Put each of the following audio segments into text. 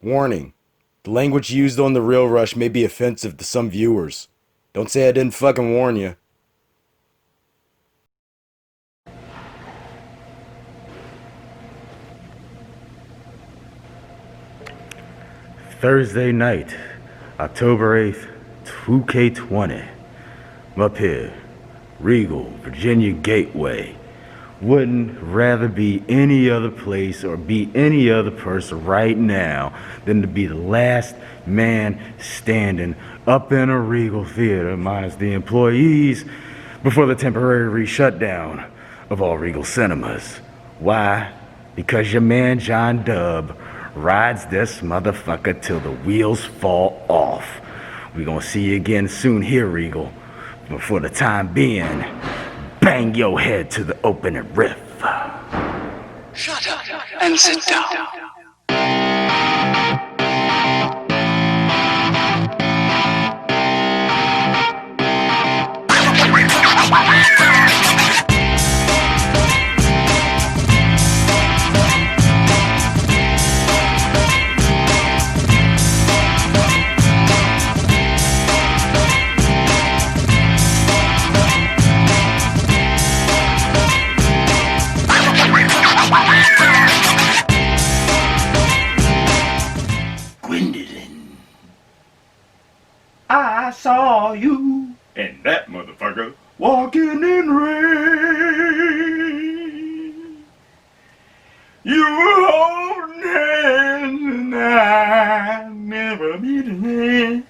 Warning. The language used on The Real Rush may be offensive to some viewers. Don't say I didn't fucking warn you. Thursday night, October 8th, 2K20. I'm up here, Regal, Virginia Gateway. Wouldn't rather be any other place or be any other person right now than to be the last man standing up in a Regal theater, minus the employees, before the temporary shutdown of all Regal Cinemas. Why? Because your man John Dub rides this motherfucker till the wheels fall off. We gonna see you again soon here, Regal. But for the time being, bang your head to the opening riff. Shut up and sit down. I saw you and that motherfucker walking in rain. You were holding hands and I never beat a hand.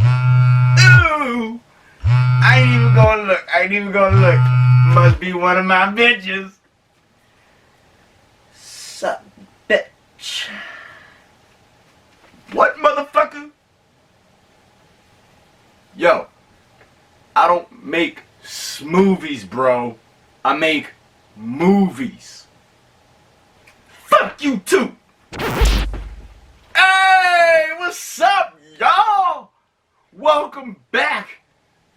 Ooh, I ain't even gonna look. Must be one of my bitches. Sup, bitch. What, motherfucker? Yo, I don't make smoothies, bro. I make movies. Fuck you too. Hey, what's up, y'all? Welcome back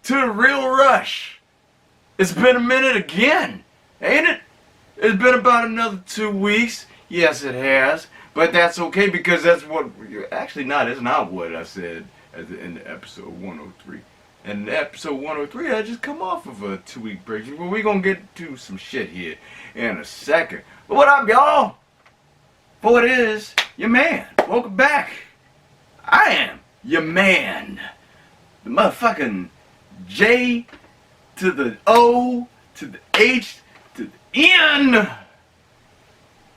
to The Real Rush. It's been a minute again, ain't it? It's been about another 2 weeks. Yes, it has. But that's okay because that's what... Actually, it's not what I said in episode 103. And in episode 103, I just come off of a 2-week break. Well, we're going to get to some shit here in a second. But what up, y'all? For it is your man. Welcome back. I am your man. The motherfucking J to the O to the H to the N.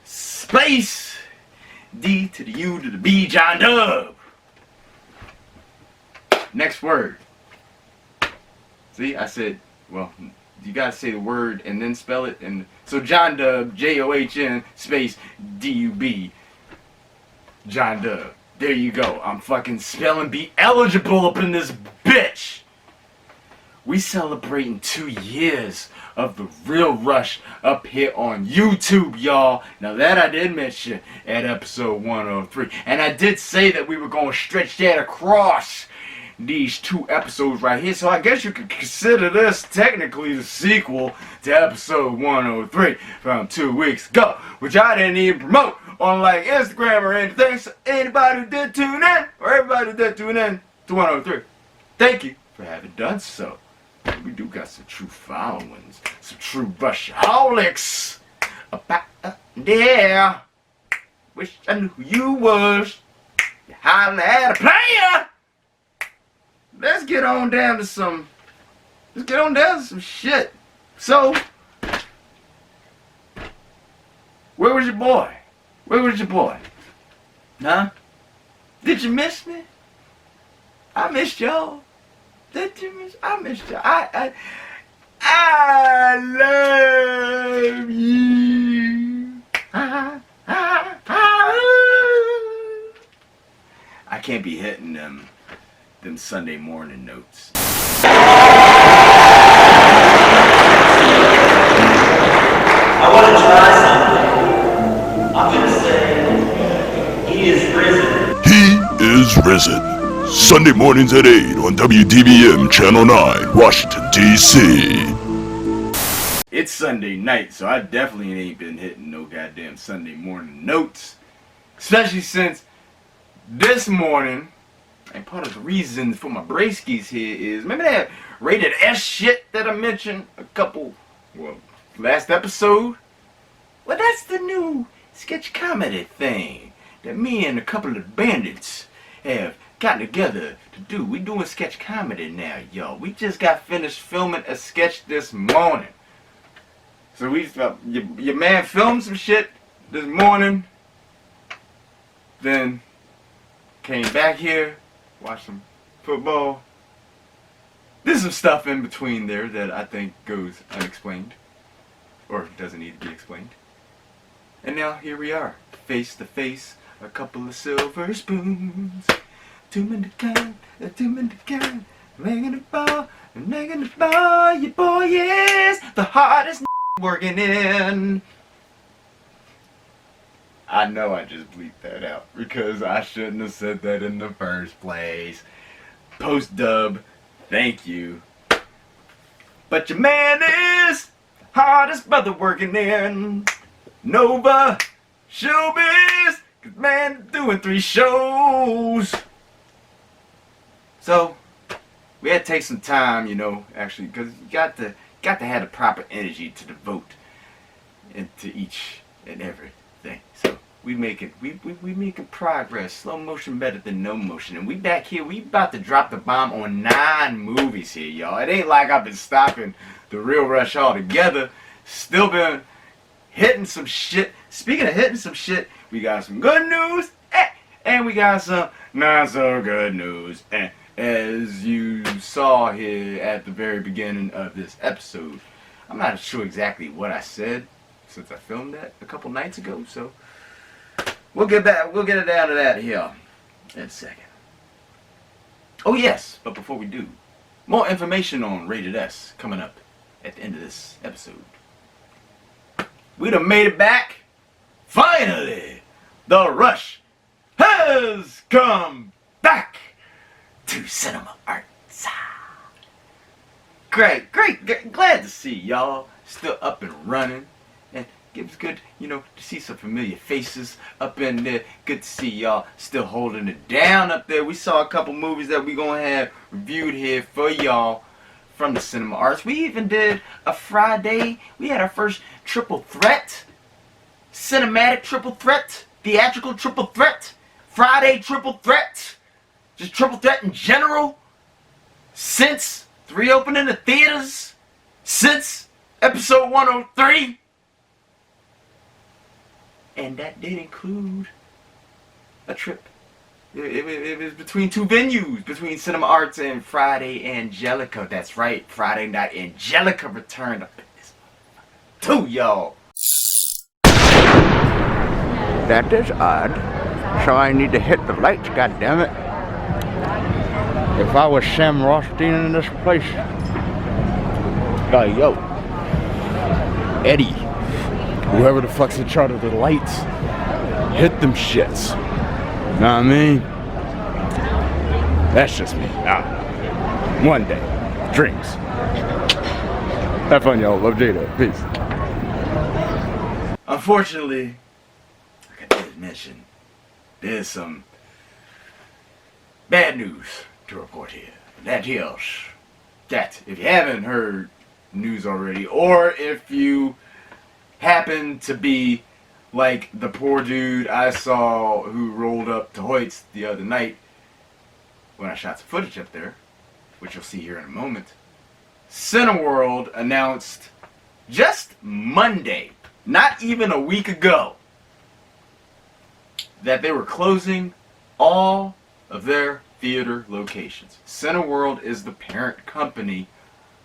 Space D to the U to the B, John Dub. Next word. See, I said, well, you gotta say the word and then spell it. And so John Dub, John space D-U-B, John Dub. There you go. I'm fucking spelling bee eligible up in this bitch. We celebrating 2 years of The Real Rush up here on YouTube, y'all. Now that I did mention at episode 103. And I did say that we were going to stretch that across these 2 episodes right here. So I guess you could consider this technically the sequel to episode 103 from 2 weeks ago. Which I didn't even promote on like Instagram or anything. So anybody who did tune in, or everybody who did tune in to 103, thank you for having done so. We do got some true followings, some true Rushaholics about there. Wish I knew who you was. You holler at a player. Let's get on down to some shit. So, where was your boy? Huh? Did you miss me? I missed y'all. Did you miss? I missed y'all. I love you. I can't be hitting them Sunday morning notes. I want to try something. I'm going to say, he is risen. He is risen. Sunday mornings at 8 on WDBM Channel 9, Washington, D.C. It's Sunday night, so I definitely ain't been hitting no goddamn Sunday morning notes. Especially since this morning, and part of the reason for my bracegies here is, remember that rated S shit that I mentioned last episode? Well, that's the new sketch comedy thing that me and a couple of bandits have gotten together to do. We doing sketch comedy now, y'all. We just got finished filming a sketch this morning. So your man filmed some shit this morning, then came back here, watched some football. There's some stuff in between there that I think goes unexplained, or doesn't need to be explained. And now here we are, face to face, a couple of silver spoons. Two men to count, making the ball, your boy is the hardest working in. I know I just bleeped that out because I shouldn't have said that in the first place. Post dub, thank you. But your man is the hardest brother working in Nova Showbiz. 'Cause man, doing 3 shows. So we had to take some time, actually, because you got to have the proper energy to devote into each and everything. So we making progress. Slow motion better than no motion. And we back here. We about to drop the bomb on 9 movies here, y'all. It ain't like I've been stopping the real rush altogether. Still been hitting some shit. Speaking of hitting some shit, we got some good news, and we got some not so good news. As you saw here at the very beginning of this episode, I'm not sure exactly what I said since I filmed that a couple nights ago, so we'll get it down to that here in a second. Oh yes, but before we do, more information on Rated S coming up at the end of this episode. We done made it back. Finally, the rush has come back to cinema arts. Great, glad to see y'all still up and running, and it was good, to see some familiar faces up in there. Good to see y'all still holding it down up there. We saw a couple movies that we gonna have reviewed here for y'all from the cinema arts. We even did a Friday. We had our first triple threat, cinematic triple threat, theatrical triple threat, Friday triple threat. Just triple threat in general, since the reopening of theaters, since episode 103. And that did include a trip. It was between 2 venues, between Cinema Arts and Friday Angelika. That's right, Friday Night Angelika returned up in this too, y'all. That is odd. So I need to hit the lights, goddammit. If I was Sam Rothstein in this place, like, yo, Eddie, whoever the fuck's in charge of the lights, hit them shits. Know what I mean? That's just me. One day. Drinks. Have fun, y'all. Love Jada. Peace. Unfortunately, like I did mention, there's some bad news to report here. That is that if you haven't heard news already, or if you happen to be like the poor dude I saw who rolled up to Hoyt's the other night when I shot some footage up there, which you'll see here in a moment, Cineworld announced just Monday, not even a week ago, that they were closing all of their theater locations. Cineworld is the parent company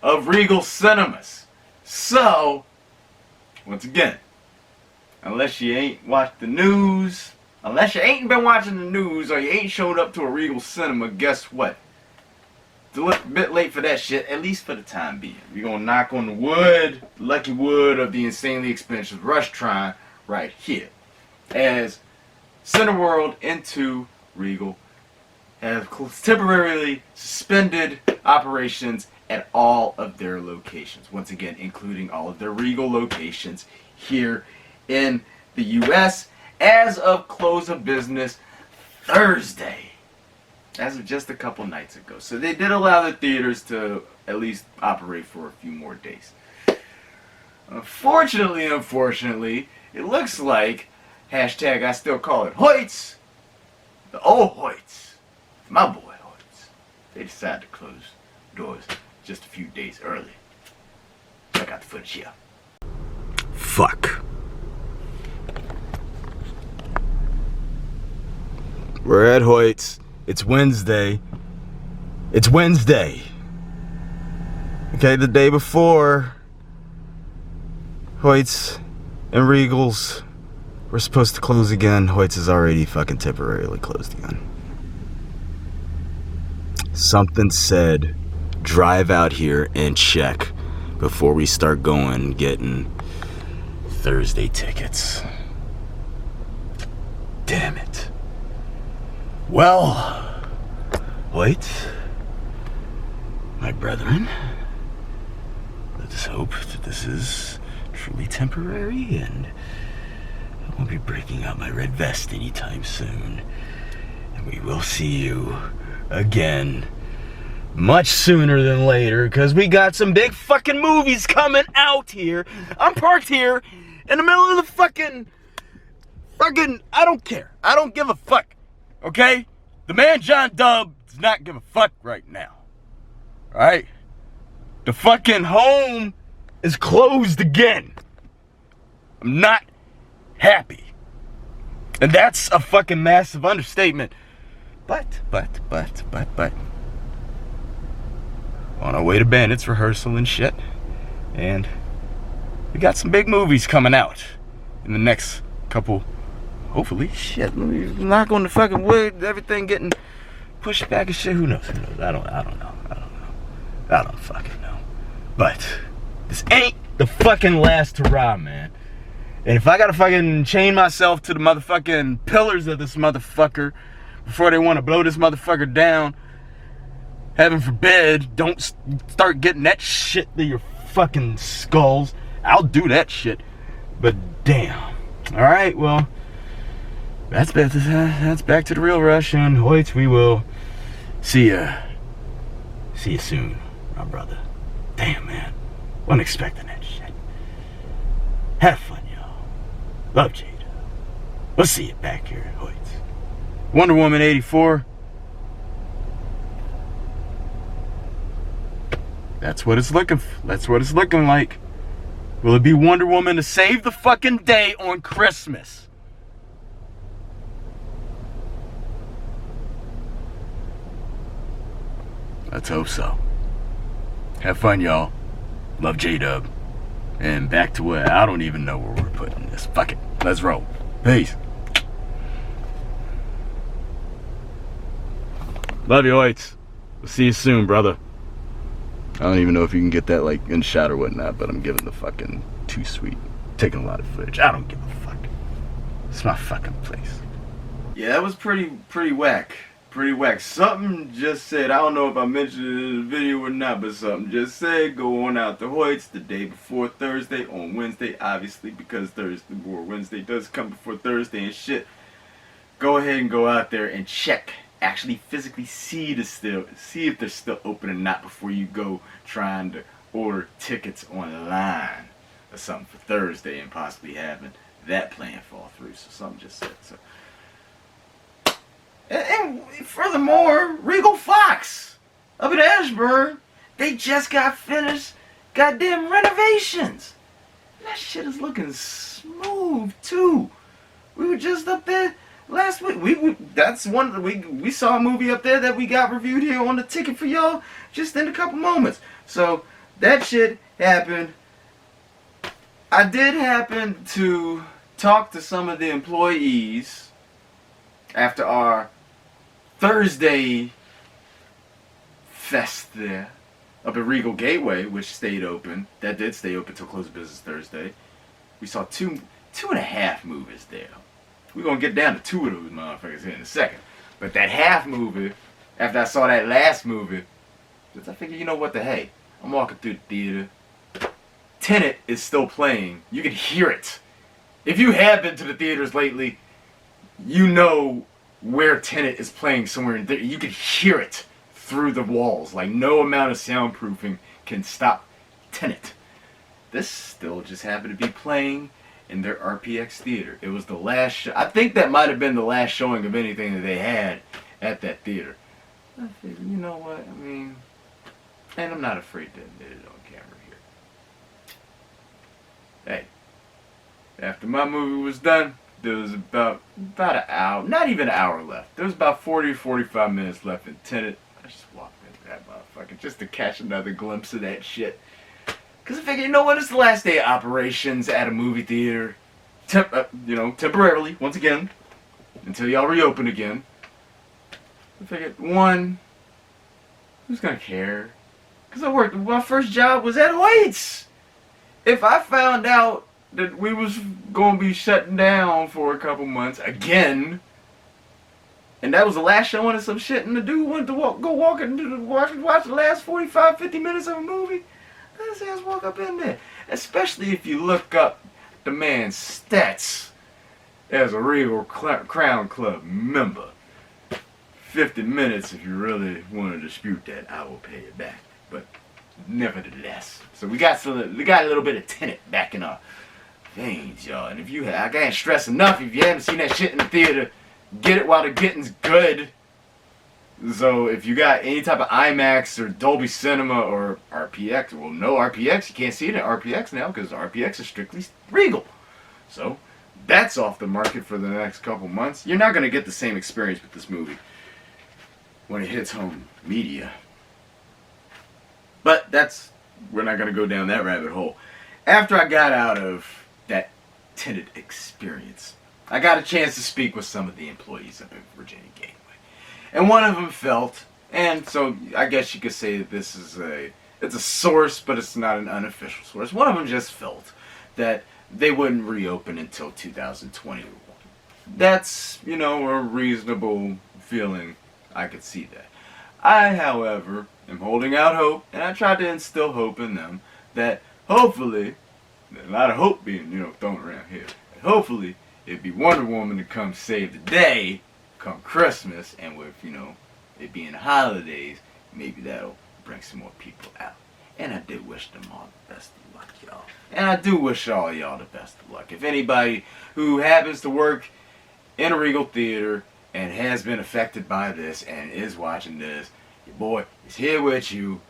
of Regal Cinemas. So, once again, unless you ain't watched the news, unless you ain't been watching the news, or you ain't showed up to a Regal Cinema, guess what? It's a little bit late for that shit, at least for the time being. We're gonna knock on the wood, lucky wood of the insanely expensive rush train right here. As Cineworld into Regal have temporarily suspended operations at all of their locations. Once again, including all of their Regal locations here in the U.S. as of close of business Thursday. As of just a couple nights ago. So they did allow the theaters to at least operate for a few more days. Unfortunately, it looks like, hashtag I still call it Hoyts, the old Hoyts, my boy Hoyts, they decided to close doors just a few days early. Check out the footage here. Fuck. We're at Hoyt's. It's Wednesday. Okay, the day before Hoyt's and Regal's were supposed to close again. Hoyt's is already fucking temporarily closed again. Something said, drive out here and check before we start going and getting Thursday tickets. Damn it. Well, Hoyt's, my brethren, let us hope that this is truly temporary and I won't be breaking out my red vest anytime soon. And we will see you again much sooner than later because we got some big fucking movies coming out here. I'm parked here in the middle of the fucking, I don't care. I don't give a fuck. Okay? The man John Dub does not give a fuck right now. Alright? The fucking home is closed again. I'm not happy. And that's a fucking massive understatement. But. On our way to Bandits rehearsal and shit. And we got some big movies coming out in the next couple, hopefully. Shit, knock on the fucking wood, everything getting pushed back and shit. Who knows? I don't know. I don't fucking know. But this ain't the fucking last hurrah, man. And if I gotta fucking chain myself to the motherfucking pillars of this motherfucker before they want to blow this motherfucker down, heaven forbid, don't start getting that shit to your fucking skulls. I'll do that shit. But damn. Alright, well, that's back to the real rush. And Hoyts, we will see you soon, my brother. Damn, man. Wasn't expecting that shit. Have fun, y'all. Love Jada. We'll see you back here at Hoyts. Wonder Woman 84. That's what it's looking like. Will it be Wonder Woman to save the fucking day on Christmas? Let's hope so. Have fun, y'all. Love J-Dub. And back to where I don't even know where we're putting this. Fuck it. Let's roll. Peace. Love you, Hoyts. We'll see you soon, brother. I don't even know if you can get that like in shot or whatnot, but I'm giving the fucking too sweet. Taking a lot of footage. I don't give a fuck. It's my fucking place. Yeah, that was pretty whack. Pretty whack. Something just said, I don't know if I mentioned it in the video or not, but something just said, go on out to Hoyt's the day before Thursday on Wednesday, obviously, because Thursday or Wednesday does come before Thursday and shit. Go ahead and go out there and check. Actually physically see if they're still open or not before you go trying to order tickets online or something for Thursday and possibly having that plan fall through. So something just said so. And furthermore, Regal Fox up in Ashburn, they just got finished goddamn renovations. That shit is looking smooth too. We were just up there last week. We saw a movie up there that we got reviewed here on the ticket for y'all just in a couple moments. So that shit happened. I did happen to talk to some of the employees after our Thursday fest there up at Regal Gateway, which stayed open. That did stay open till close of business Thursday. We saw two and a half movies there. We're going to get down to two of those motherfuckers here in a second. But that half movie, after I saw that last movie, I figured, you know what the hey, I'm walking through the theater. Tenet is still playing. You can hear it. If you have been to the theaters lately, you know where Tenet is playing somewhere in there. You could hear it through the walls. Like, no amount of soundproofing can stop Tenet. This still just happened to be playing in their RPX theater. It was the last show. I think that might have been the last showing of anything that they had at that theater. I figured, you know what, I mean, and I'm not afraid to admit it on camera here. Hey, after my movie was done, there was about an hour, not even an hour left. There was about 40 or 45 minutes left in Tenet. I just walked into that motherfucker just to catch another glimpse of that shit. Because I figured, you know what, it's the last day of operations at a movie theater. Temporarily, once again, until y'all reopen again. I figured, one, who's gonna care? Because my first job was at White's. If I found out that we was gonna be shutting down for a couple months again, and that was the last showing of some shit, and the dude wanted to watch the last 45, 50 minutes of a movie, let's just walk up in there. Especially if you look up the man's stats as a Regal Crown Club member. 50 minutes, if you really want to dispute that, I will pay it back. But nevertheless, so we got a little bit of Tenet back in our veins, y'all. And I can't stress enough, if you haven't seen that shit in the theater, get it while the getting's good. So if you got any type of IMAX or Dolby Cinema or RPX, well, no RPX, you can't see it in RPX now because RPX is strictly Regal. So that's off the market for the next couple months. You're not going to get the same experience with this movie when it hits home media. But we're not going to go down that rabbit hole. After I got out of that Tenet experience, I got a chance to speak with some of the employees up in Virginia Gateway. And one of them felt, and so I guess you could say that this is it's a source, but it's not an unofficial source. One of them just felt that they wouldn't reopen until 2021. That's, a reasonable feeling. I could see that. I, however, am holding out hope, and I tried to instill hope in them that hopefully, a lot of hope being, thrown around here, hopefully it'd be Wonder Woman to come save the day come Christmas, and with, it being the holidays, maybe that'll bring some more people out. And I do wish them all the best of luck, y'all. And I do wish all y'all the best of luck. If anybody who happens to work in a Regal theater and has been affected by this and is watching this, your boy is here with you.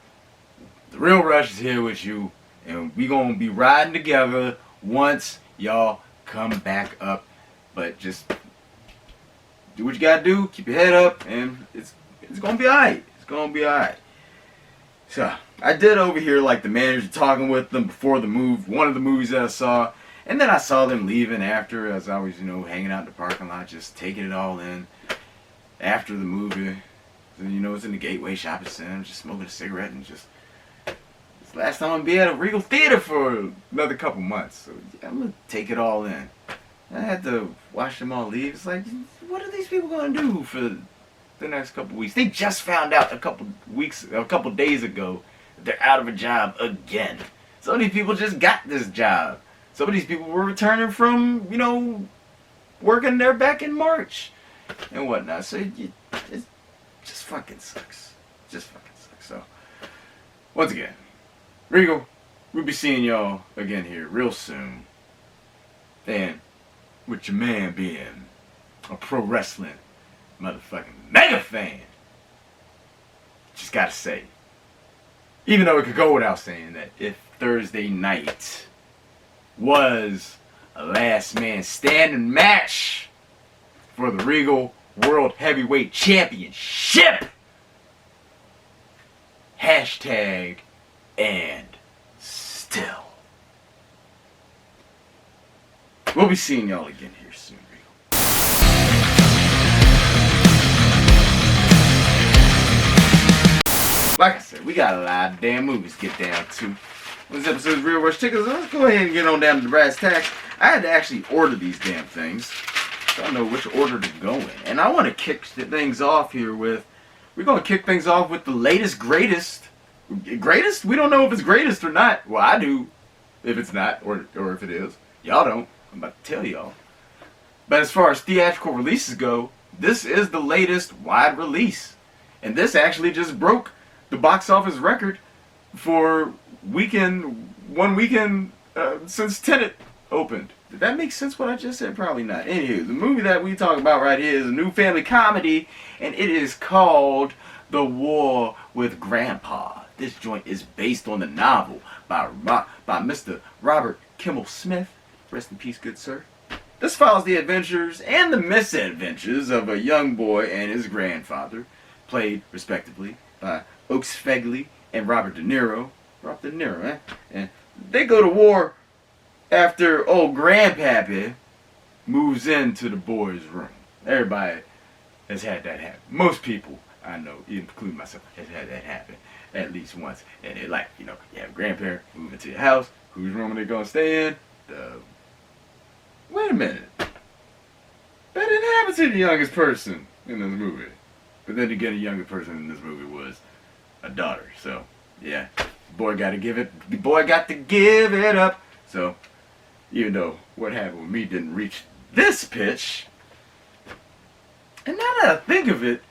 The Real Rush is here with you. And we gonna be riding together once y'all come back up. But just do what you gotta do, keep your head up, and it's gonna be alright. It's gonna be alright. So I did overhear like the manager talking with them before the move, one of the movies that I saw. And then I saw them leaving after, as I was, hanging out in the parking lot, just taking it all in. After the movie, it's in the Gateway Shopping Center, just smoking a cigarette, and it's the last time I'm gonna be at a Regal theater for another couple months. So yeah, I'm gonna take it all in. I had to watch them all leave. It's like, what are these people gonna do for the next couple weeks? They just found out a couple days ago that they're out of a job again. Some of these people just got this job. Some of these people were returning from, working there back in March and whatnot. So it just fucking sucks. Just fucking sucks. So, once again, Regal, we'll be seeing y'all again here real soon. And with your man being a pro wrestling motherfucking mega fan, just gotta say, even though it could go without saying that if Thursday night was a last man standing match for the Regal World Heavyweight Championship. Hashtag and still. We'll be seeing y'all again here soon, Regal. Like I said, we got a lot of damn movies to get down to. This episode's Real Rush Tickets. Let's go ahead and get on down to the brass tacks. I had to actually order these damn things, so I know which order to go in. And I want to kick things off here with, we're going to kick things off with the latest greatest. Greatest? We don't know if it's greatest or not. Well, I do, if it's not, or if it is. Y'all don't. I'm about to tell y'all. But as far as theatrical releases go, this is the latest wide release. And this actually just broke the box office record for one weekend since Tenet opened. Did that make sense what I just said? Probably not. Anywho, the movie that we talk about right here is a new family comedy, and it is called The War with Grandpa. This joint is based on the novel by Mr. Robert Kimmel Smith. Rest in peace, good sir. This follows the adventures and the misadventures of a young boy and his grandfather, played respectively by Oaks Fegley and Robert De Niro. Robert De Niro, eh? And they go to war after old Grandpappy moves into the boys' room. Everybody has had that happen. Most people I know, including myself, has had that happen at least once. And they're like, you have a grandparent move into your house. Whose room are they going to stay in? Wait a minute. That didn't happen to the youngest person in this movie. But then again, the youngest person in this movie was a daughter. So, yeah. The boy got to give it up. So, even though what happened with me didn't reach this pitch, and now that I think of it,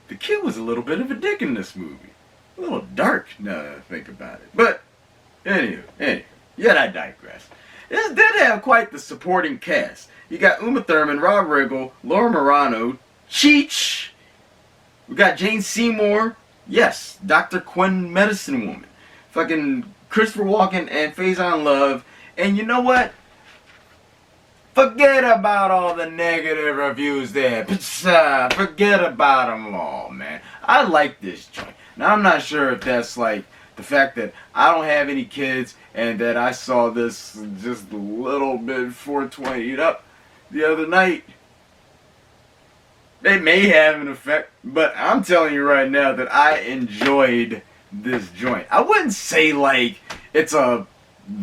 the kid was a little bit of a dick in this movie. A little dark now that I think about it. But, anyway, yet I digress. This did have quite the supporting cast. You got Uma Thurman, Rob Riggle, Laura Marano, Cheech. We got Jane Seymour. Yes, Dr. Quinn, Medicine Woman. Fucking Christopher Walken and Faison Love. And you know what? Forget about all the negative reviews there. Forget about them all, man. I like this joint. Now, I'm not sure if that's like the fact that I don't have any kids and that I saw this just a little bit 420'd up the other night. It may have an effect, but I'm telling you right now that I enjoyed this joint. I wouldn't say like it's a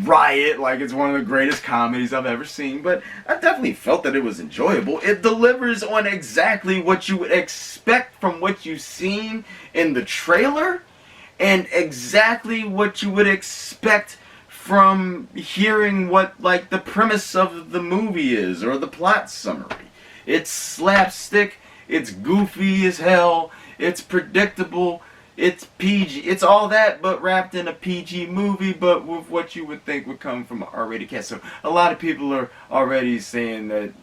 riot, like it's one of the greatest comedies I've ever seen, but I definitely felt that it was enjoyable. It delivers on exactly what you would expect from what you've seen in the trailer, and exactly what you would expect from hearing what like the premise of the movie is, or the plot summary. It's slapstick, it's goofy as hell, it's predictable, it's PG, it's all that but wrapped in a PG movie, but with what you would think would come from an R-rated cast. So a lot of people are already saying that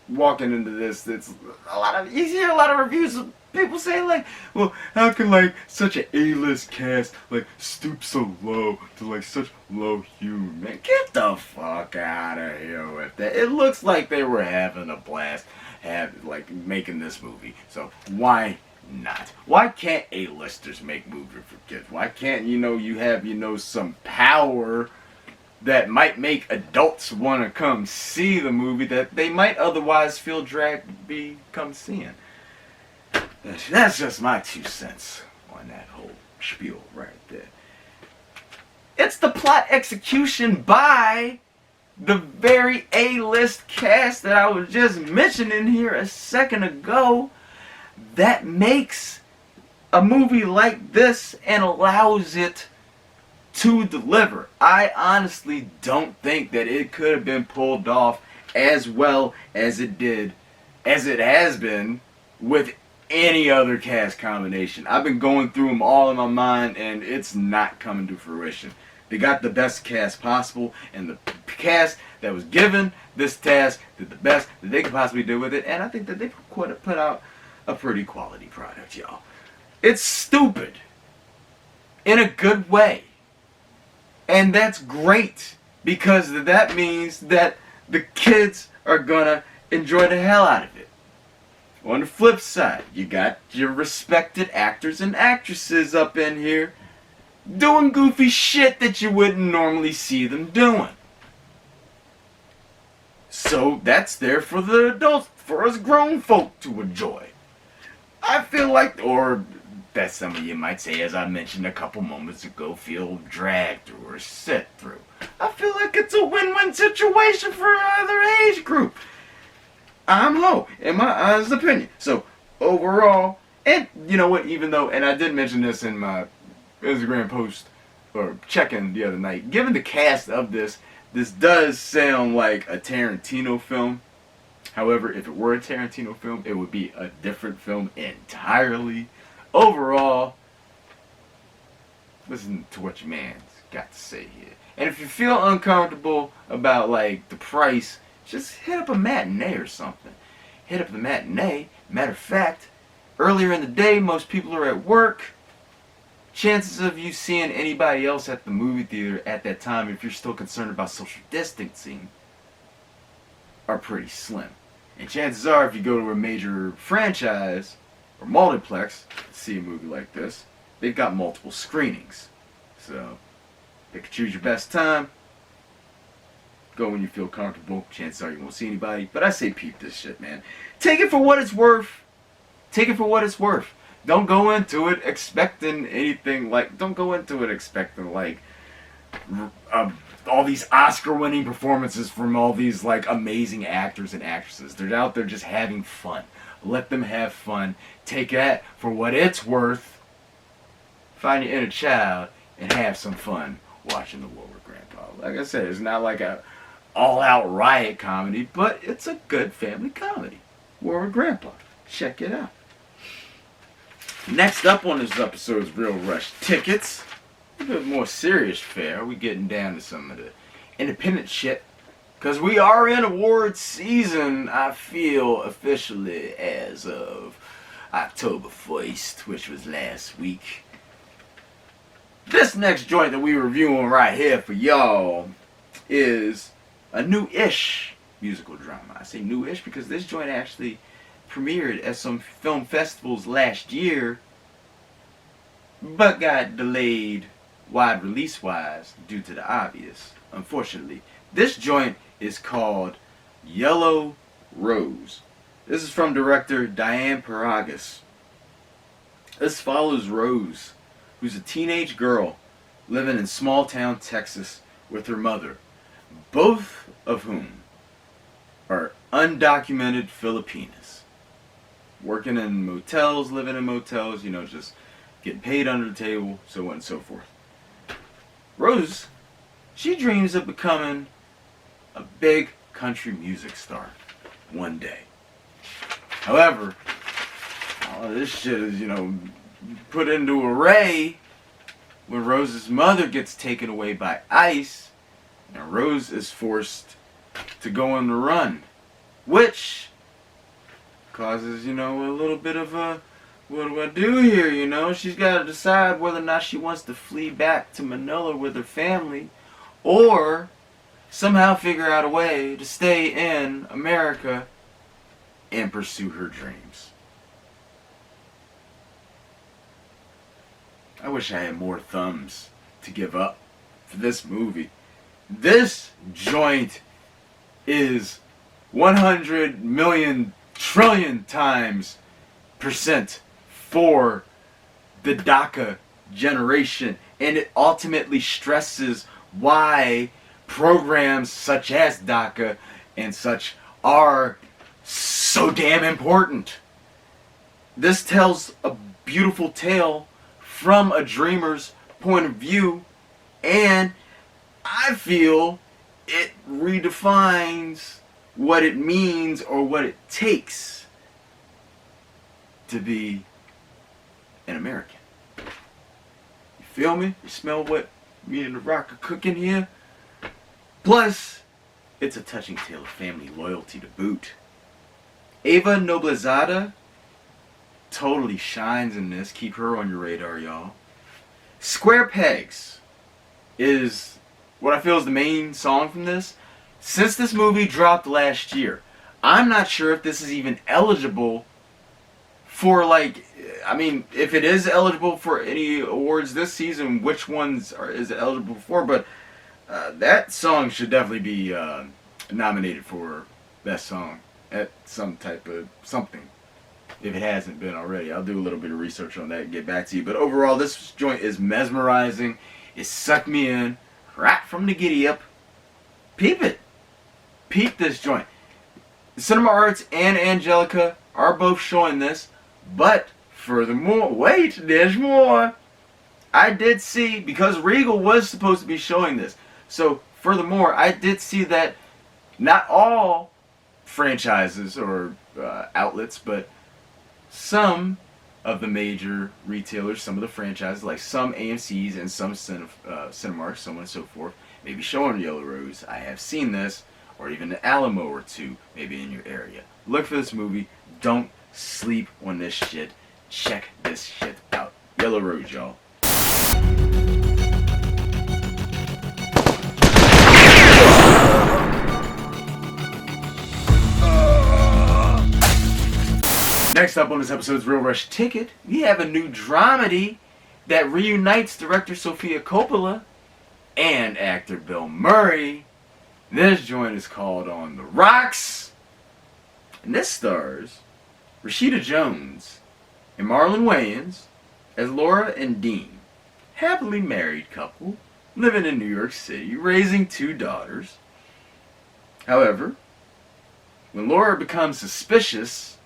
walking into this, you hear a lot of reviews of people saying like, well, how can like such an A-list cast like stoop so low to like such low humor, man? Get the fuck out of here with that. It looks like they were having a blast making this movie. So why not? Why can't A-listers make movies for kids? Why can't you have some power that might make adults want to come see the movie that they might otherwise feel dragged to come seeing? That's just my 2 cents on that whole spiel right there. It's the plot execution by the very A-list cast that I was just mentioning here a second ago that makes a movie like this and allows it to deliver. I honestly don't think that it could have been pulled off as well as it did, as it has been with any other cast combination. I've been going through them all in my mind and it's not coming to fruition. They got the best cast possible, and the cast that was given this task did the best that they could possibly do with it, and I think that they put out a pretty quality product, y'all. It's stupid in a good way, and that's great because that means that the kids are gonna enjoy the hell out of it. On the flip side, you got your respected actors and actresses up in here doing goofy shit that you wouldn't normally see them doing. So that's there for the adults, for us grown folk to enjoy. I feel like, or that some of you might say, as I mentioned a couple moments ago, feel dragged through or sit through. I feel like it's a win-win situation for either age group. I'm low, in my honest opinion. So, overall, and you know what, even though, and I did mention this in my Instagram post, or check-in the other night, given the cast of this does sound like a Tarantino film. However, if it were a Tarantino film, it would be a different film entirely. Overall, listen to what your man's got to say here. And if you feel uncomfortable about like the price, just hit up a matinee or something. Hit up the matinee. Matter of fact, earlier in the day, most people are at work. Chances of you seeing anybody else at the movie theater at that time, if you're still concerned about social distancing, are pretty slim. And chances are, if you go to a major franchise or multiplex to see a movie like this, they've got multiple screenings. So, pick and choose your best time. Go when you feel comfortable. Chances are you won't see anybody. But I say peep this shit, man. Take it for what it's worth. Take it for what it's worth. Don't go into it expecting anything like... Don't go into it expecting like... all these Oscar-winning performances from all these like amazing actors and actresses. They're out there just having fun. Let them have fun. Take that for what it's worth. Find your inner child and have some fun watching The War with Grandpa. Like I said, it's not like a all-out riot comedy, but it's a good family comedy. War with Grandpa. Check it out. Next up on this episode is Real Rush Tickets. A bit more serious fare. We getting down to some of the independent shit. Because we are in awards season, I feel, officially as of October 1st, which was last week. This next joint that we're reviewing right here for y'all is a new-ish musical drama. I say new-ish because this joint actually premiered at some film festivals last year, but got delayed wide release-wise due to the obvious, unfortunately. This joint is called Yellow Rose. This is from director Diane Paragas. This follows Rose, who's a teenage girl living in small-town Texas with her mother, both of whom are undocumented Filipinas. Working in motels, living in motels, you know, just getting paid under the table, so on and so forth. Rose, she dreams of becoming a big country music star one day. However, all of this shit is, you know, put into array when Rose's mother gets taken away by ICE, and Rose is forced to go on the run, which causes, you know, a little bit of a, what do I do here, you know? She's got to decide whether or not she wants to flee back to Manila with her family, or somehow figure out a way to stay in America and pursue her dreams. I wish I had more thumbs to give up for this movie. This joint is 100 million trillion times percent for the DACA generation, and it ultimately stresses why programs such as DACA and such are so damn important. This tells a beautiful tale from a dreamer's point of view, and I feel it redefines what it means or what it takes to be an American. You feel me? You smell what me and The Rock are cooking here? Plus, it's a touching tale of family loyalty to boot. Ava Noblezada totally shines in this. Keep her on your radar, y'all. Square Pegs is what I feel is the main song from this. Since this movie dropped last year, I'm not sure if this is even eligible for, like, I mean, if it is eligible for any awards this season, which ones is it eligible for? But that song should definitely be nominated for Best Song at some type of something, if it hasn't been already. I'll do a little bit of research on that and get back to you. But overall, this joint is mesmerizing. It sucked me in right from the giddy up. Peep it. Peep this joint. Cinema Arts and Angelika are both showing this, but furthermore, wait, there's more. I did see, because Regal was supposed to be showing this, so furthermore, I did see that not all franchises or outlets, but some of the major retailers, some of the franchises, like some AMC's and some Cinemark, so on and so forth, maybe showing Yellow Rose. I have seen this, or even the Alamo or two, maybe in your area. Look for this movie. Don't sleep on this shit. Check this shit out. Yellow Rose, y'all. Next up on this episode's Real Rush Ticket, we have a new dramedy that reunites director Sofia Coppola and actor Bill Murray. This joint is called On the Rocks, and this stars Rashida Jones and Marlon Wayans as Laura and Dean, happily married couple living in New York City, raising 2 daughters. However, when Laura becomes suspicious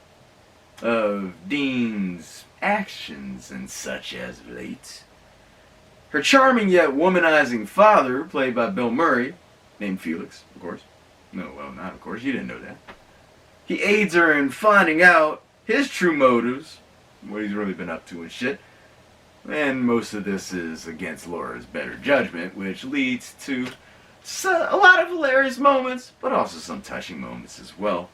of Dean's actions and such as of late, her charming yet womanizing father, played by Bill Murray, named Felix, of course. No, well, not of course, you didn't know that. He aids her in finding out his true motives, what he's really been up to and shit. And most of this is against Laura's better judgment, which leads to a lot of hilarious moments, but also some touching moments as well.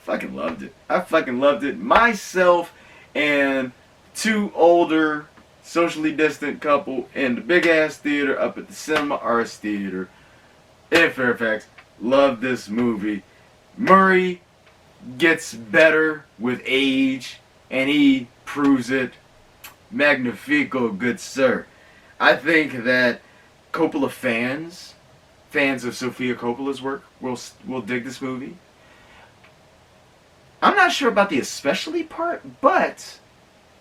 Fucking loved it. I fucking loved it. Myself and 2 older, socially distant couple in the big ass theater up at the Cinema Arts Theater in Fairfax. Loved this movie. Murray gets better with age, and he proves it. Magnifico, good sir. I think that Coppola fans of Sofia Coppola's work will dig this movie. I'm not sure about the especially part, but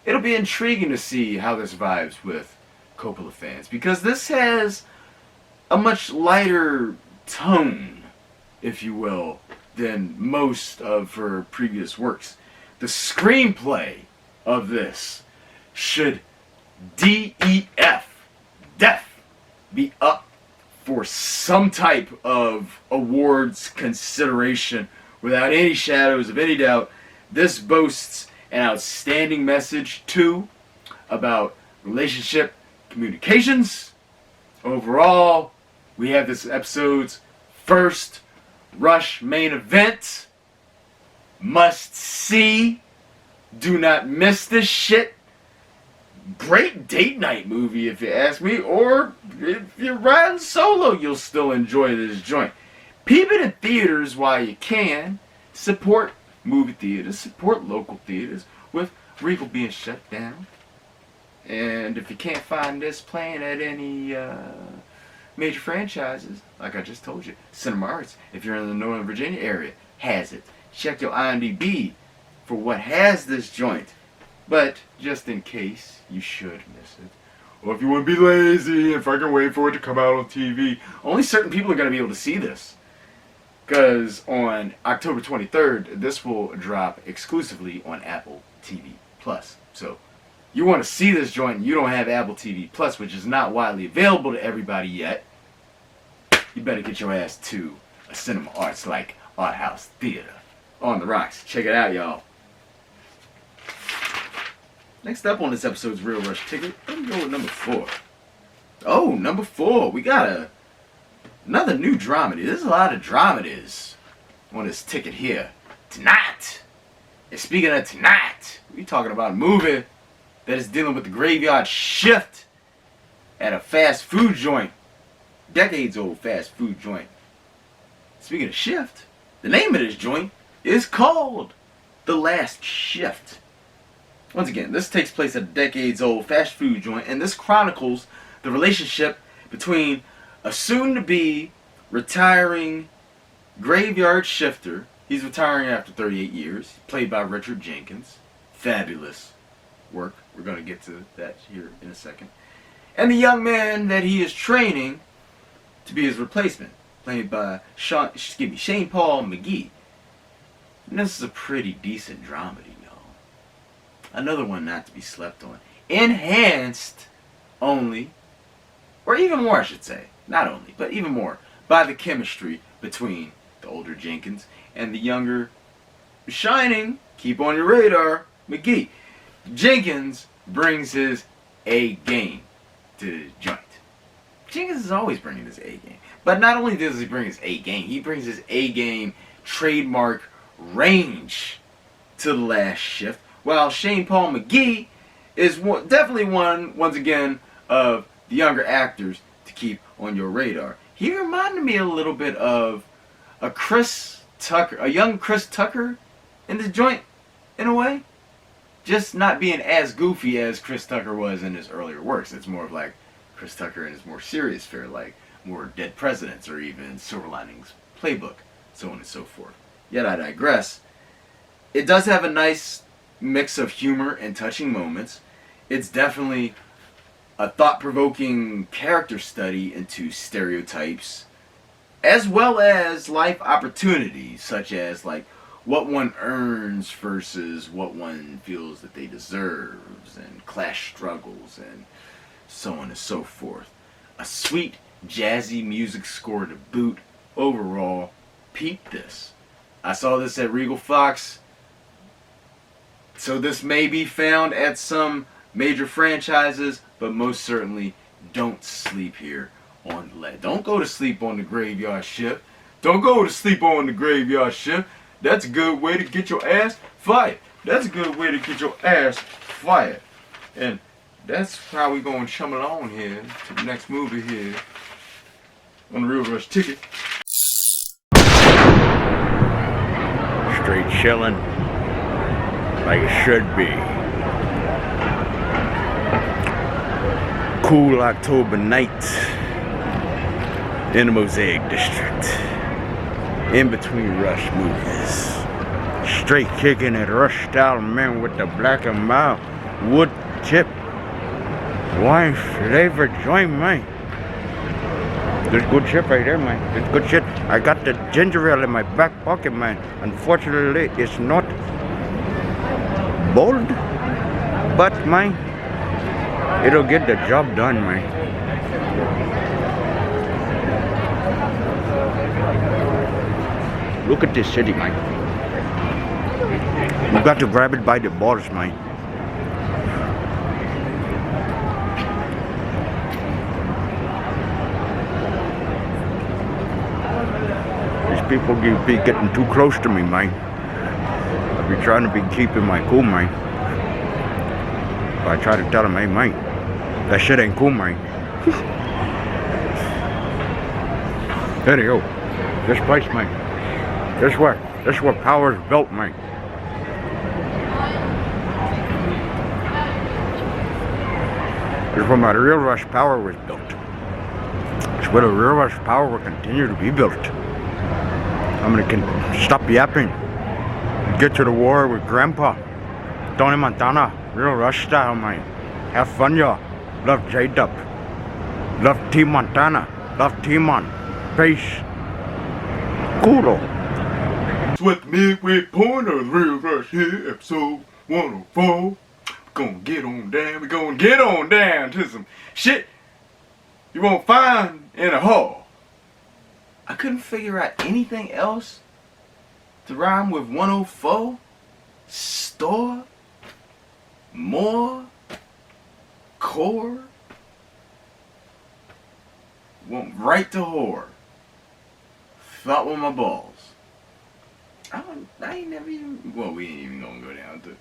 it'll be intriguing to see how this vibes with Coppola fans, because this has a much lighter tone, if you will, than most of her previous works. The screenplay of this should def be up for some type of awards consideration. Without any shadows of any doubt, this boasts an outstanding message, too, about relationship communications. Overall, we have this episode's first Rush main event. Must see. Do not miss this shit. Great date night movie, if you ask me. Or if you're riding solo, you'll still enjoy this joint. Peep it in theaters while you can. Support movie theaters. Support local theaters, with Regal being shut down. And if you can't find this playing at any major franchises, like I just told you, Cinema Arts, if you're in the Northern Virginia area, has it. Check your IMDb for what has this joint. But just in case you should miss it, or if you want to be lazy and fucking wait for it to come out on TV, only certain people are going to be able to see this. Because on October 23rd, this will drop exclusively on Apple TV Plus. So, you want to see this joint and you don't have Apple TV Plus, which is not widely available to everybody yet, you better get your ass to a Cinema Arts like Art House Theater. On the Rocks. Check it out, y'all. Next up on this episode's Real Rush Ticket, let me go with number 4. Oh, number 4. We got another new dramedy. There's a lot of dramedies on this ticket here tonight. And speaking of tonight, we're talking about a movie that is dealing with the graveyard shift at a fast food joint. Decades old fast food joint. Speaking of shift, the name of this joint is called The Last Shift. Once again, this takes place at a decades old fast food joint, and this chronicles the relationship between a soon-to-be retiring graveyard shifter. He's retiring after 38 years, played by Richard Jenkins. Fabulous work. We're going to get to that here in a second. And the young man that he is training to be his replacement, played by Shane Paul McGee. And this is a pretty decent dramedy, y'all. Another one not to be slept on. Enhanced only, or even more I should say, not only, but even more, by the chemistry between the older Jenkins, and the younger, shining, keep on your radar, McGee. Jenkins brings his A game to the joint. Jenkins is always bringing his A game. But not only does he bring his A game, he brings his A game trademark range to the last shift, while Shane Paul McGee is definitely one, once again, of the younger actors to keep on your radar. He reminded me a little bit of a young Chris Tucker in the joint, in a way. Just not being as goofy as Chris Tucker was in his earlier works. It's more of like Chris Tucker in his more serious fare, like more Dead Presidents or even Silver Linings Playbook, so on and so forth. Yet I digress. It does have a nice mix of humor and touching moments. It's definitely a thought-provoking character study into stereotypes, as well as life opportunities, such as like what one earns versus what one feels that they deserves, and class struggles, and so on and so forth. A sweet, jazzy music score to boot. Overall, peep this. I saw this at Regal Fox, so this may be found at some major franchises, but most certainly don't sleep here on the lead. Don't go to sleep on the graveyard shift. Don't go to sleep on the graveyard shift. That's a good way to get your ass fired. That's a good way to get your ass fired. And that's how we gonna chum along here to the next movie here on the Real Rush Ticket. Straight chillin', like it should be. Cool October night in the Mosaic District, in between Rush movies. Straight kicking it, Rush style, man, with the black and mild wood chip wine flavor joint, man. There's good shit right there, man. It's good shit. I got the ginger ale in my back pocket, man. Unfortunately, it's not bold, but, man, it'll get the job done, man. Look at this city, man. You got to grab it by the balls, man. These people be getting too close to me, man. I be trying to be keeping my cool, man. But I try to tell them, hey, man, that shit ain't cool, man. There you go. This place, man. This is where power is built, man. This is where my Real Rush power was built. It's where the Real Rush power will continue to be built. I'm gonna stop yapping. Get to the war with Grandpa. Tony Montana. Real Rush style, man. Have fun, y'all. Love J-Dub. Love T Montana. Love T-Mon. Peace. Kudo. It's with the midway point of the Real Rush here, episode 104. We're gonna get on down to some shit you won't find in a hall. I couldn't figure out anything else to rhyme with 104. Store, more, core, went right to whore. Thought with my balls. I ain't never even, well, we ain't even gonna go down to.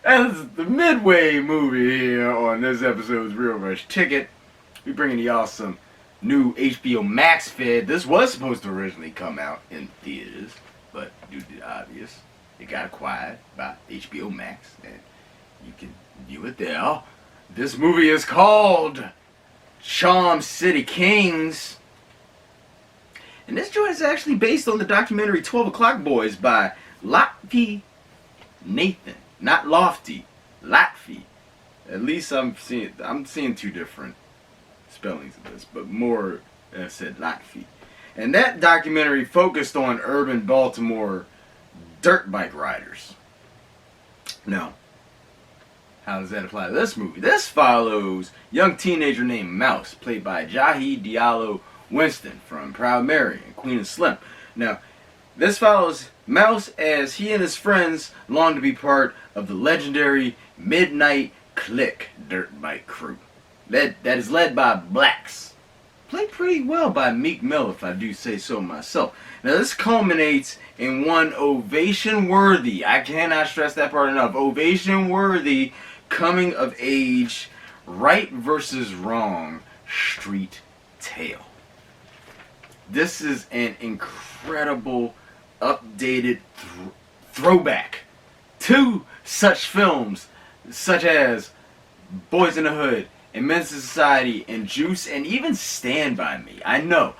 As the midway movie here on this episode's Real Rush Ticket, we bringing y'all some new HBO Max fed. This was supposed to originally come out in theaters, but due to the obvious, it got acquired by HBO Max, and you can view it there. This movie is called Charm City Kings, and this joint is actually based on the documentary 12 O'Clock Boys by Lotfi Nathan. Not Lofty, Lotfi. At least I'm seeing two different spellings of this, but more said Lotfi. And that documentary focused on urban Baltimore dirt bike riders. Now, how does that apply to this movie? This follows young teenager named Mouse, played by Jahi Diallo Winston from Proud Mary and Queen and Slim. Now, this follows Mouse as he and his friends long to be part of the legendary Midnight Click dirt bike crew. That is led by blacks. Played pretty well by Meek Mill, if I do say so myself. Now, this culminates in one ovation-worthy, I cannot stress that part enough, ovation-worthy coming of age, right versus wrong street tale. This is an incredible, updated throwback to such films such as Boys in the Hood and Men's Society and Juice and even Stand By Me. I know.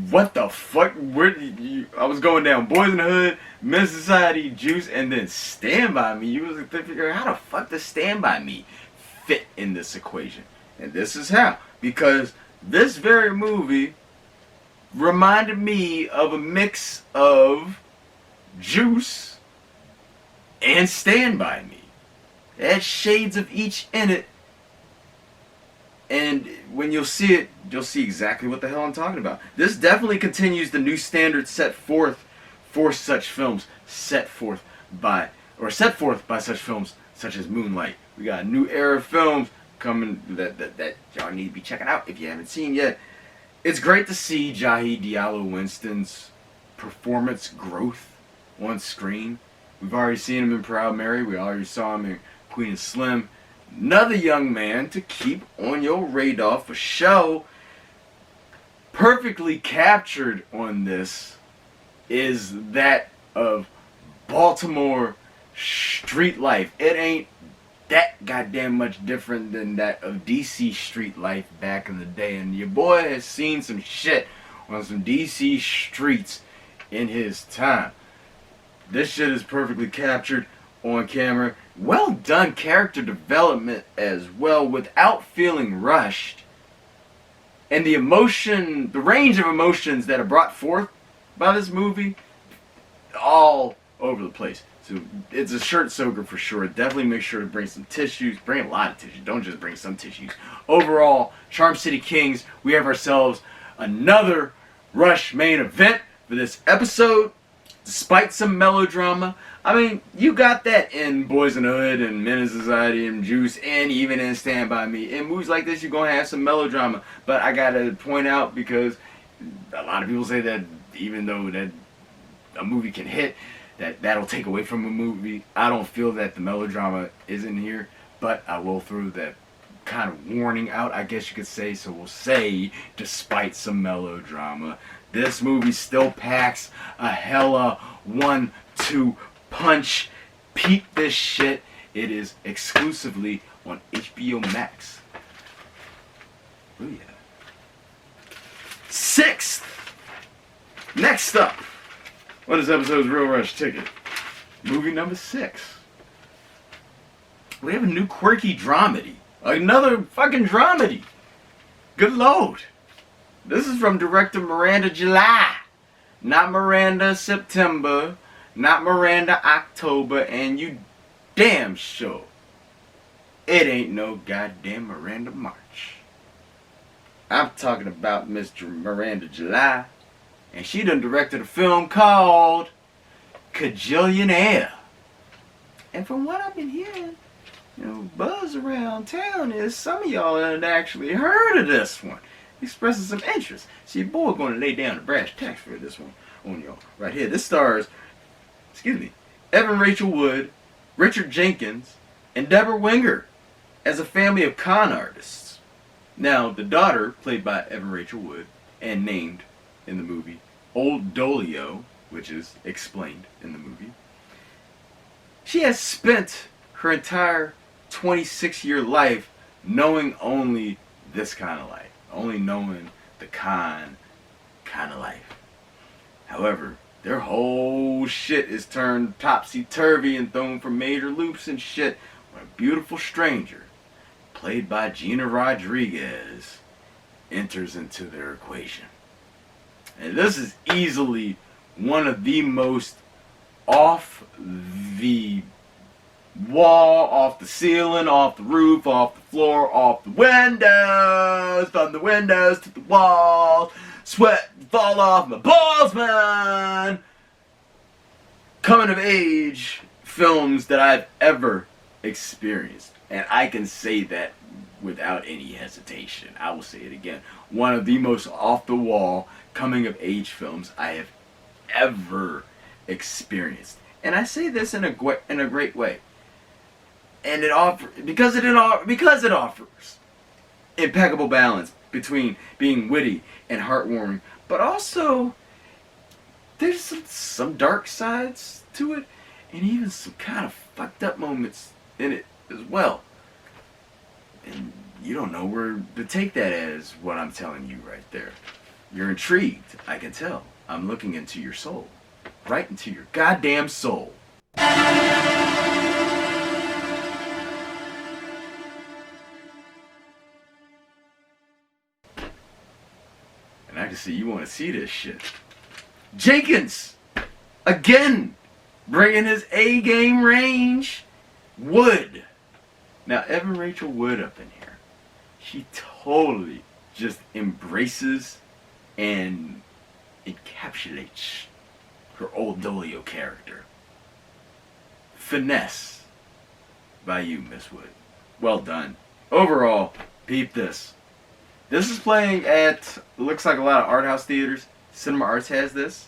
What the fuck? I was going down Boys in the Hood, Men's Society, Juice, and then Stand By Me. You was like, figure how the fuck does Stand By Me fit in this equation? And this is how. Because this very movie reminded me of a mix of Juice and Stand By Me. It had shades of each in it. And when you'll see it, you'll see exactly what the hell I'm talking about. This definitely continues the new standard set forth for such films, set forth by such films such as Moonlight. We got a new era of films coming that y'all need to be checking out if you haven't seen yet. It's great to see Jahi Diallo Winston's performance growth on screen. We've already seen him in Proud Mary. We already saw him in Queen and Slim. Another young man to keep on your radar for show. Perfectly captured on this is that of Baltimore street life. It ain't that goddamn much different than that of DC street life back in the day. And your boy has seen some shit on some DC streets in his time. This shit is perfectly captured on camera. Well done character development as well without feeling rushed. And the emotion, the range of emotions that are brought forth by this movie, all over the place. So it's a shirt soaker for sure. Definitely make sure to bring some tissues. Bring a lot of tissues. Don't just bring some tissues. Overall, Charm City Kings, we have ourselves another Rush main event for this episode. Despite some melodrama, I mean, you got that in Boys in the Hood and Men in Society and Juice and even in Stand By Me. In movies like this, you're going to have some melodrama. But I got to point out, because a lot of people say that even though that a movie can hit, that'll take away from a movie. I don't feel that the melodrama is in here, but I will throw that kind of warning out, I guess you could say. So we'll say, despite some melodrama, this movie still packs a hella 1-2 punch. Peep this shit. It is exclusively on HBO Max. Oh yeah. Sixth. Next up on this episode's Real Rush Ticket, movie number 6. We have a new quirky dramedy. Another fucking dramedy. Good lord. This is from director Miranda July. Not Miranda September. Not Miranda October. And you damn sure it ain't no goddamn Miranda March. I'm talking about Mr. Miranda July. And she done directed a film called Kajillionaire. And from what I've been hearing, buzz around town is some of y'all had actually heard of this one. Expressing some interest. See, your boy going to lay down the brass tacks for this one on y'all right here. This stars, Evan Rachel Wood, Richard Jenkins, and Deborah Winger as a family of con artists. Now, the daughter, played by Evan Rachel Wood, and named in the movie Old Dolio, which is explained in the movie, she has spent her entire 26-year life knowing only this kind of life. Only knowing the kind of life. However, their whole shit is turned topsy-turvy and thrown for major loops and shit when a beautiful stranger, played by Gina Rodriguez, enters into their equation. And this is easily one of the most off the wall, off the ceiling, off the roof, off the floor, off the windows, from the windows to the walls, sweat fall off my balls, man. Coming of age films that I've ever experienced, and I can say that without any hesitation. I will say it again. One of the most off the wall coming of age films I have ever experienced. And I say this in a great way. And it offers impeccable balance between being witty and heartwarming, but also there's some dark sides to it, and even some kind of fucked up moments in it as well. And you don't know where to take that as what I'm telling you right there. You're intrigued, I can tell. I'm looking into your soul. Right into your goddamn soul. And I can see you want to see this shit. Jenkins! Again! Bringing his A-game range. Wood. Now, Evan Rachel Wood up in here. She totally just embraces and encapsulates her old Dolio character. Finesse by you, Miss Wood. Well done. Overall, peep this. This is playing at, looks like a lot of art house theaters. Cinema Arts has this.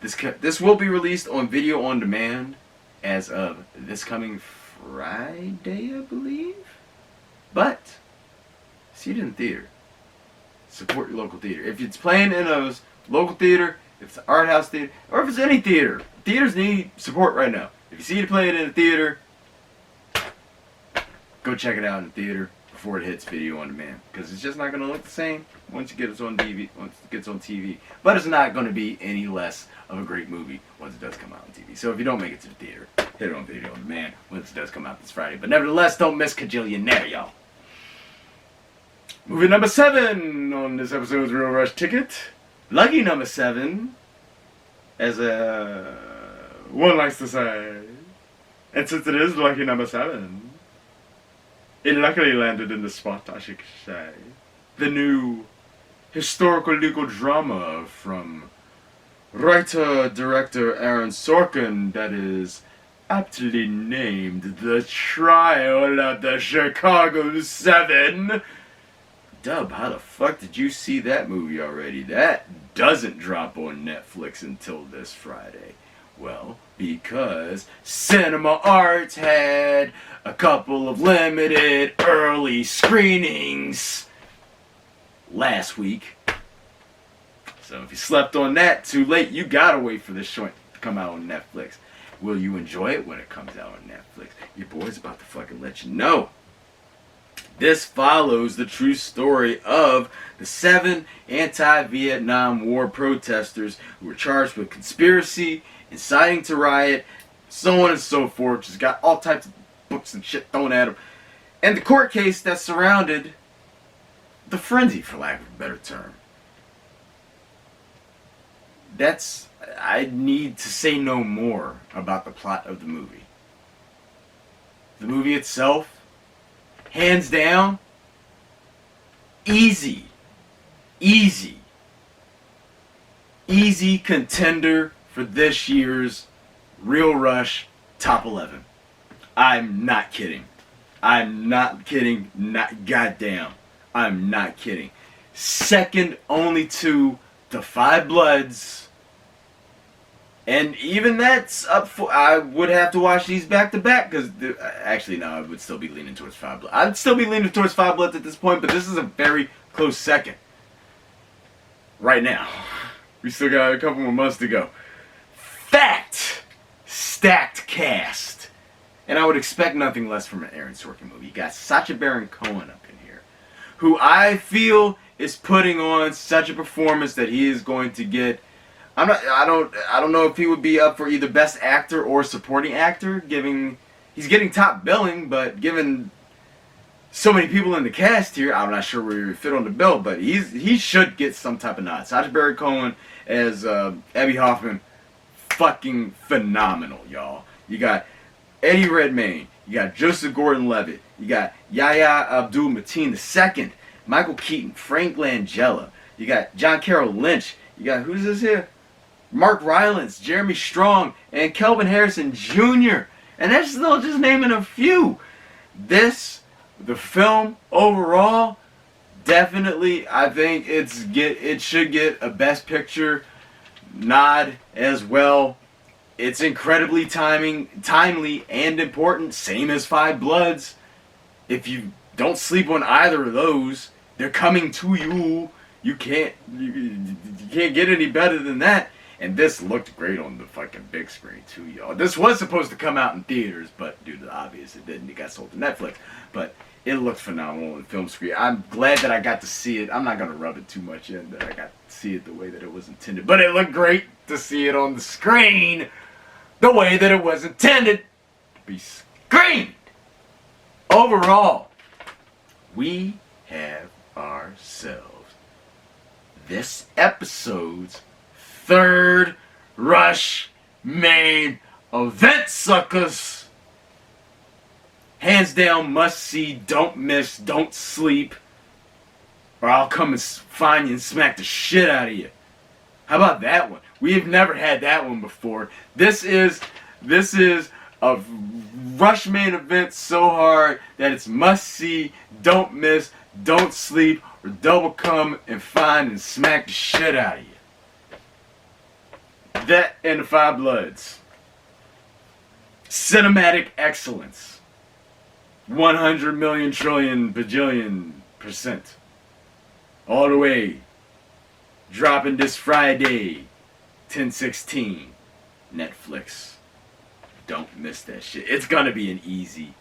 This will be released on video on demand as of this coming Friday, I believe. But see it in the theater. Support your local theater. If it's playing in a local theater, if it's an art house theater, or if it's any theater, theaters need support right now. If you see it playing in a theater, go check it out in the theater before it hits video on demand, because it's just not going to look the same once it gets on TV. But it's not going to be any less of a great movie once it does come out on TV. So if you don't make it to the theater, hit it on video on demand once it does come out this Friday. But nevertheless, don't miss Kajillionaire, y'all. Movie number 7 on this episode's Real Rush Ticket. Lucky number 7, as one likes to say. And since it is lucky number 7, it luckily landed in the spot, I should say. The new historical legal drama from writer-director Aaron Sorkin that is aptly named The Trial of the Chicago 7. Dub, how the fuck did you see that movie already? That doesn't drop on Netflix until this Friday. Well, because Cinema Arts had a couple of limited early screenings last week. So if you slept on that too late, you gotta wait for this joint to come out on Netflix. Will you enjoy it when it comes out on Netflix? Your boy's about to fucking let you know. This follows the true story of the 7 anti-Vietnam War protesters who were charged with conspiracy, inciting to riot, so on and so forth. Just got all types of books and shit thrown at them. And the court case that surrounded the frenzy, for lack of a better term. I need to say no more about the plot of the movie. The movie itself, hands down, easy contender for this year's Real Rush Top 11. I'm not kidding. Not goddamn. I'm not kidding. Second only to The Five Bloods. And even that's up for... I would have to watch these back to back, because... Actually, no, I would still be leaning towards Five Bloods. I'd still be leaning towards Five Bloods at this point, but this is a very close second. Right now. We still got a couple more months to go. Fact! Stacked cast. And I would expect nothing less from an Aaron Sorkin movie. You got Sacha Baron Cohen up in here, who I feel is putting on such a performance that he is going to get... I don't know if he would be up for either Best Actor or Supporting Actor, he's getting top billing, but given so many people in the cast here, I'm not sure where he would fit on the bill, but he should get some type of nod. Sacha Baron Cohen as Abby Hoffman, fucking phenomenal, y'all. You got Eddie Redmayne. You got Joseph Gordon-Levitt. You got Yahya Abdul-Mateen II. Michael Keaton. Frank Langella. You got John Carroll Lynch. You got, who's this here? Mark Rylance, Jeremy Strong, and Kelvin Harrison Jr. And that's still just naming a few. The film overall, definitely, I think it should get a Best Picture nod as well. It's incredibly timely and important, same as Five Bloods. If you don't sleep on either of those, they're coming to you. You can't get any better than that. And this looked great on the fucking big screen too, y'all. This was supposed to come out in theaters, but due to the obvious, it didn't. It got sold to Netflix. But it looked phenomenal on the film screen. I'm glad that I got to see it. I'm not going to rub it too much in that I got to see it the way that it was intended. But it looked great to see it on the screen the way that it was intended to be screened. Overall, we have ourselves this episode's third rush main event, suckers. Hands down, must see, don't miss, don't sleep, or I'll come and find you and smack the shit out of you. How about that one? We've never had that one before. This is a rush main event so hard that it's must see, don't miss, don't sleep, or double come and find and smack the shit out of you. That and the Five Bloods. Cinematic excellence. 100 million trillion bajillion %. All the way. Dropping this Friday, 10/16. Netflix. Don't miss that shit. It's gonna be an easy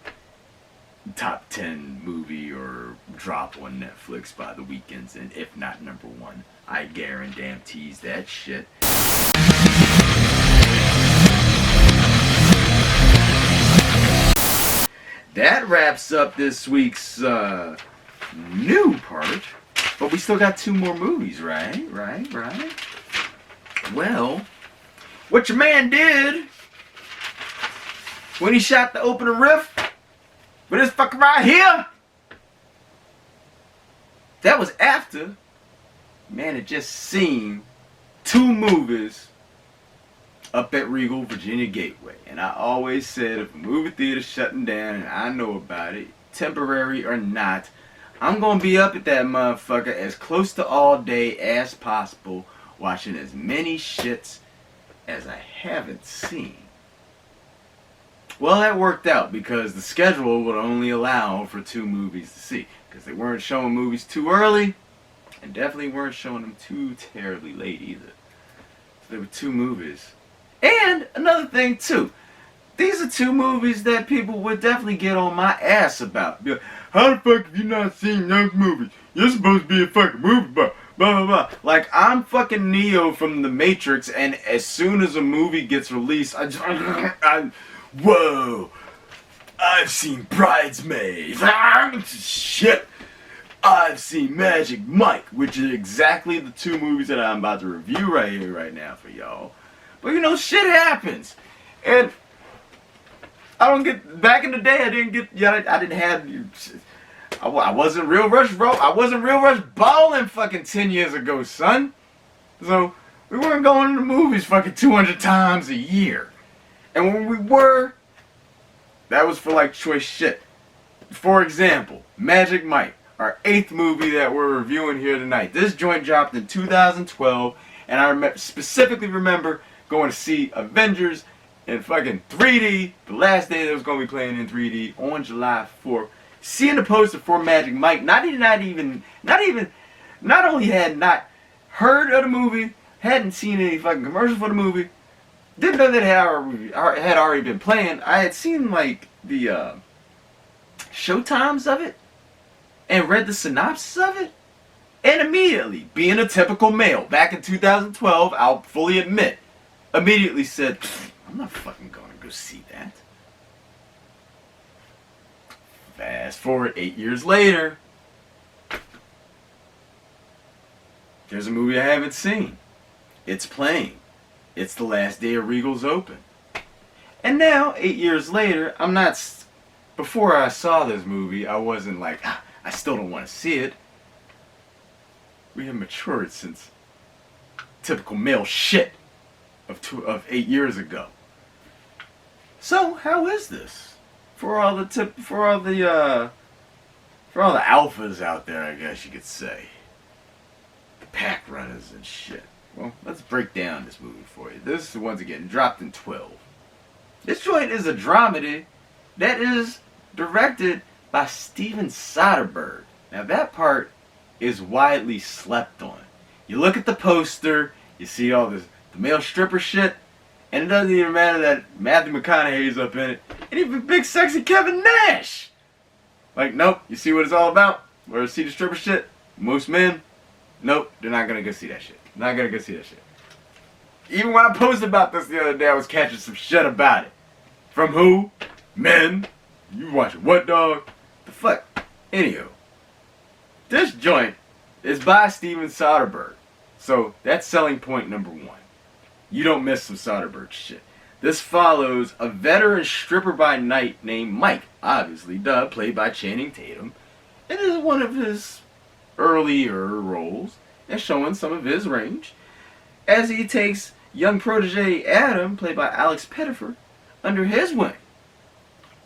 top 10 movie or drop on Netflix by the weekends, and if not number one, I guarantees that shit. That wraps up this week's new part, but we still got 2 more movies, right? Well, what your man did when he shot the opening riff with this fucker right here, that was after man had just seen 2 movies up at Regal Virginia Gateway. And I always said, if a movie theater's shutting down and I know about it, temporary or not, I'm gonna be up at that motherfucker as close to all day as possible, watching as many shits as I haven't seen. Well, that worked out because the schedule would only allow for 2 movies to see, because they weren't showing movies too early and definitely weren't showing them too terribly late either. So there were 2 movies. And another thing too, these are 2 movies that people would definitely get on my ass about. Be like, how the fuck have you not seen those movies? You're supposed to be a fucking movie buff. Blah, blah, blah. Like, I'm fucking Neo from The Matrix, and as soon as a movie gets released, whoa, I've seen Bridesmaids. Shit. I've seen Magic Mike, which is exactly the 2 movies that I'm about to review right here, right now for y'all. But you know, shit happens. And I don't get, back in the day, I didn't have, I wasn't real rush, bro. I wasn't real rush balling fucking 10 years ago, son. So, we weren't going to the movies fucking 200 times a year. And when we were, that was for like choice shit. For example, Magic Mike, our 8th movie that we're reviewing here tonight. This joint dropped in 2012, and I specifically remember going to see Avengers in fucking 3D, the last day that it was going to be playing in 3D on July 4th. Seeing the poster for Magic Mike, not only had not heard of the movie, hadn't seen any fucking commercials for the movie, didn't know that it had already been playing. I had seen like the showtimes of it and read the synopsis of it, and immediately, being a typical male back in 2012, I'll fully admit, immediately said, I'm not fucking going to go see that. Fast forward 8 years later, there's a movie I haven't seen. It's playing. It's the last day of Regal's open. And now, 8 years later, I'm not. Before I saw this movie, I wasn't like, I still don't want to see it. We have matured since typical male shit of 8 years ago. So how is this for all the alphas out there? I guess you could say the pack runners and shit. Well, let's break down this movie for you. This is once again dropped in 12. This joint is a dramedy that is directed by Steven Soderbergh. Now that part is widely slept on. You look at the poster, you see all this the male stripper shit, and it doesn't even matter that Matthew McConaughey's up in it, and even big sexy Kevin Nash. Like, nope, you see what it's all about? Or see the stripper shit? Most men, nope, they're not gonna go see that shit. Not gonna go see that shit. Even when I posted about this the other day, I was catching some shit about it. From who? Men. You watching what, dog? The fuck? Anywho, this joint is by Steven Soderbergh. So that's selling point number one. You don't miss some Soderbergh shit. This follows a veteran stripper by night named Mike, obviously, played by Channing Tatum. It is one of his earlier roles and showing some of his range as he takes young protege Adam, played by Alex Pettyfer, under his wing.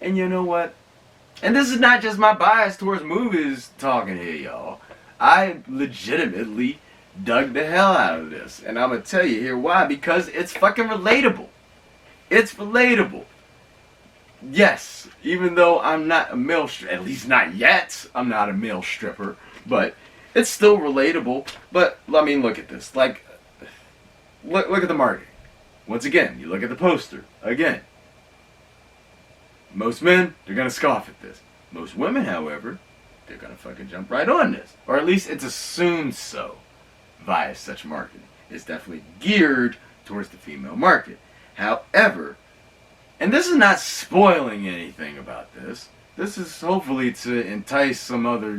And you know what? And this is not just my bias towards movies talking here, y'all. I legitimately dug the hell out of this. And I'm going to tell you here why. Because it's fucking relatable. It's relatable. Yes, even though I'm not a male stripper, at least not yet, I'm not a male stripper. But it's still relatable. But, I mean, look at this. Like, look at the marketing. Once again, you look at the poster. Again. Most men, they're going to scoff at this. Most women, however, they're going to fucking jump right on this. Or at least it's assumed so via such marketing. It's definitely geared towards the female market. However, and this is not spoiling anything about this. This is hopefully to entice some other,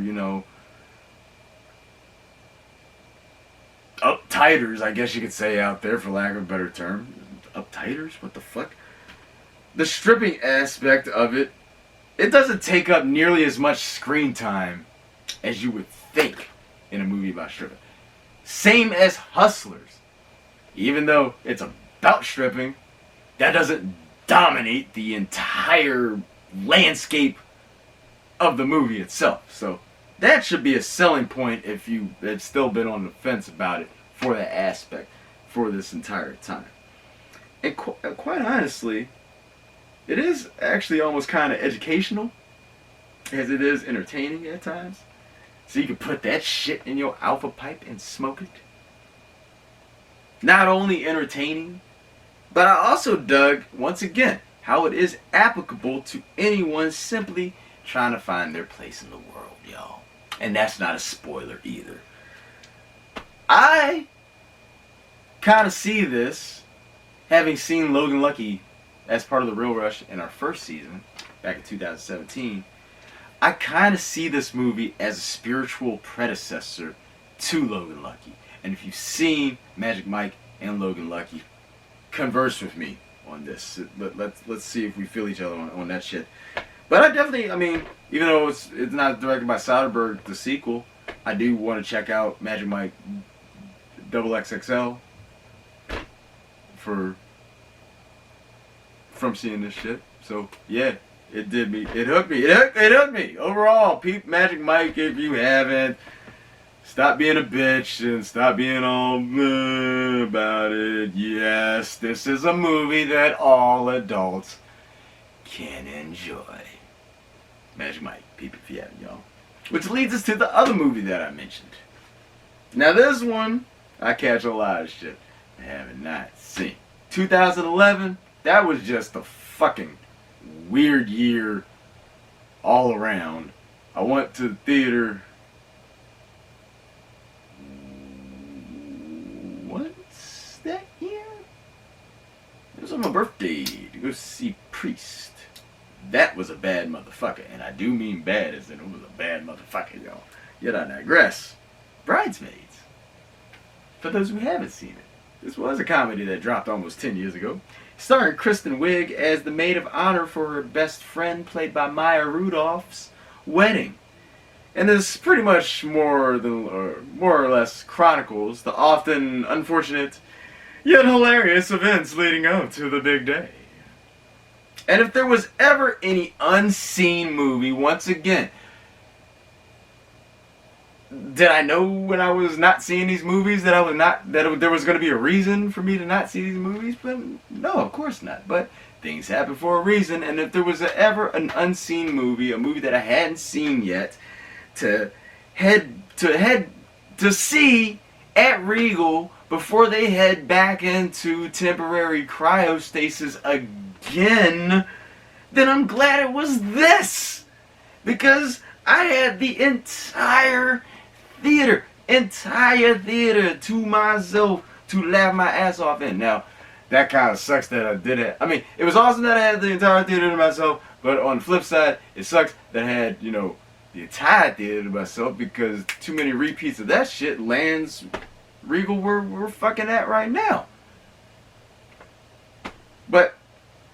uptighters, I guess you could say, out there, for lack of a better term. Uptighters? What the fuck? The stripping aspect of it, it doesn't take up nearly as much screen time as you would think in a movie about stripping. Same as Hustlers. Even though it's about stripping, that doesn't dominate the entire landscape of the movie itself. So that should be a selling point if you had still been on the fence about it for that aspect for this entire time. And quite honestly, it is actually almost kind of educational, as it is entertaining at times. So you can put that shit in your alpha pipe and smoke it. Not only entertaining, but I also dug, once again, how it is applicable to anyone simply trying to find their place in the world, y'all. And that's not a spoiler either. I kind of see this, having seen Logan Lucky as part of the Real Rush in our first season, back in 2017, I kind of see this movie as a spiritual predecessor to Logan Lucky. And if you've seen Magic Mike and Logan Lucky, converse with me on this. Let's see if we feel each other on that shit. But I definitely, even though it's not directed by Soderbergh, the sequel, I do want to check out Magic Mike XXL from seeing this shit. So yeah, it hooked me. Overall, peep Magic Mike if you haven't. Stop being a bitch and stop being all about it. Yes, this is a movie that all adults can enjoy. Magic Mike, peep if you haven't, y'all. Which leads us to the other movie that I mentioned. Now this one, I catch a lot of shit I have not seen. 2011, that was just a fucking weird year all around. I went to the theater. What's that year? It was on my birthday to go see Priest. That was a bad motherfucker, and I do mean bad as in it was a bad motherfucker, y'all. Yet I digress. Bridesmaids. For those who haven't seen it. This was a comedy that dropped almost 10 years ago. Starring Kristen Wiig as the maid of honor for her best friend, played by Maya Rudolph's wedding. And this pretty much more or less chronicles the often unfortunate yet hilarious events leading up to the big day. And if there was ever any unseen movie, once again, did I know when I was not seeing these movies that there was going to be a reason for me to not see these movies? But no, of course not. But things happen for a reason, and if there was ever an unseen movie, a movie that I hadn't seen yet, to see at Regal before they head back into temporary cryostasis again, then I'm glad it was this, because I had the entire theater to myself to laugh my ass off in. Now, that kind of sucks that I did it. I mean, it was awesome that I had the entire theater to myself, but on the flip side, it sucks that I had, the entire theater to myself, because too many repeats of that shit lands Regal we're fucking at right now. But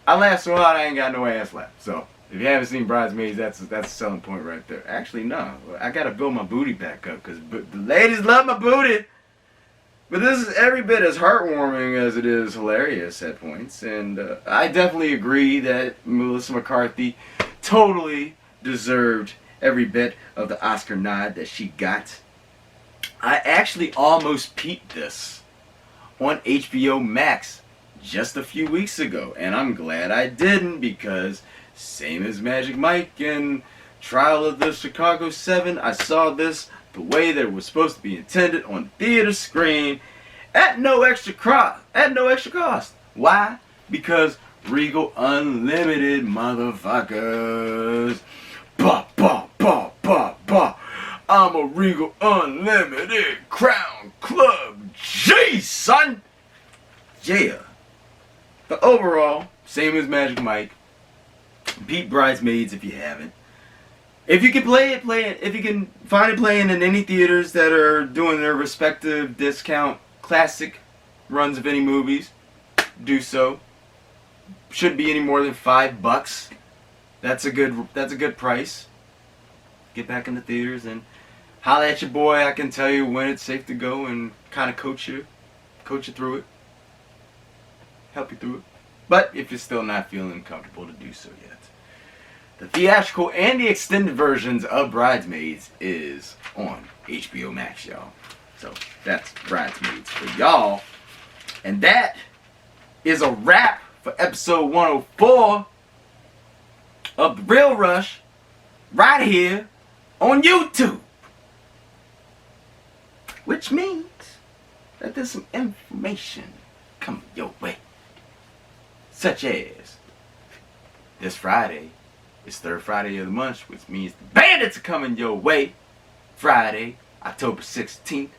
I laughed so hard I ain't got no ass left. So if you haven't seen Bridesmaids, that's a selling point right there. Actually, no, I gotta build my booty back up, because the ladies love my booty. But this is every bit as heartwarming as it is hilarious at points, and I definitely agree that Melissa McCarthy totally deserved every bit of the Oscar nod that she got. I actually almost peeped this on HBO Max just a few weeks ago, and I'm glad I didn't, because same as Magic Mike and Trial of the Chicago 7, I saw this the way that it was supposed to be intended on the theater screen at no extra cost. Why? Because Regal Unlimited, motherfuckers. Bah, bah, bah, bah, bah. I'm a Regal Unlimited Crown Club G, son. Yeah. But overall, same as Magic Mike. Beat Bridesmaids if you haven't. If you can play it. If you can find it playing in any theaters that are doing their respective discount classic runs of any movies, do so. Shouldn't be any more than $5. That's a good price. Get back in the theaters and holla at your boy. I can tell you when it's safe to go and kind of coach you through it, help you through it. But if you're still not feeling comfortable to do so yet, the theatrical and the extended versions of Bridesmaids is on HBO Max, y'all. So that's Bridesmaids for y'all. And that is a wrap for episode 104 of The Real Rush, right here on YouTube. Which means that there's some information coming your way. Such as this Friday is third Friday of the month, which means the Bandits are coming your way. Friday, October 16th,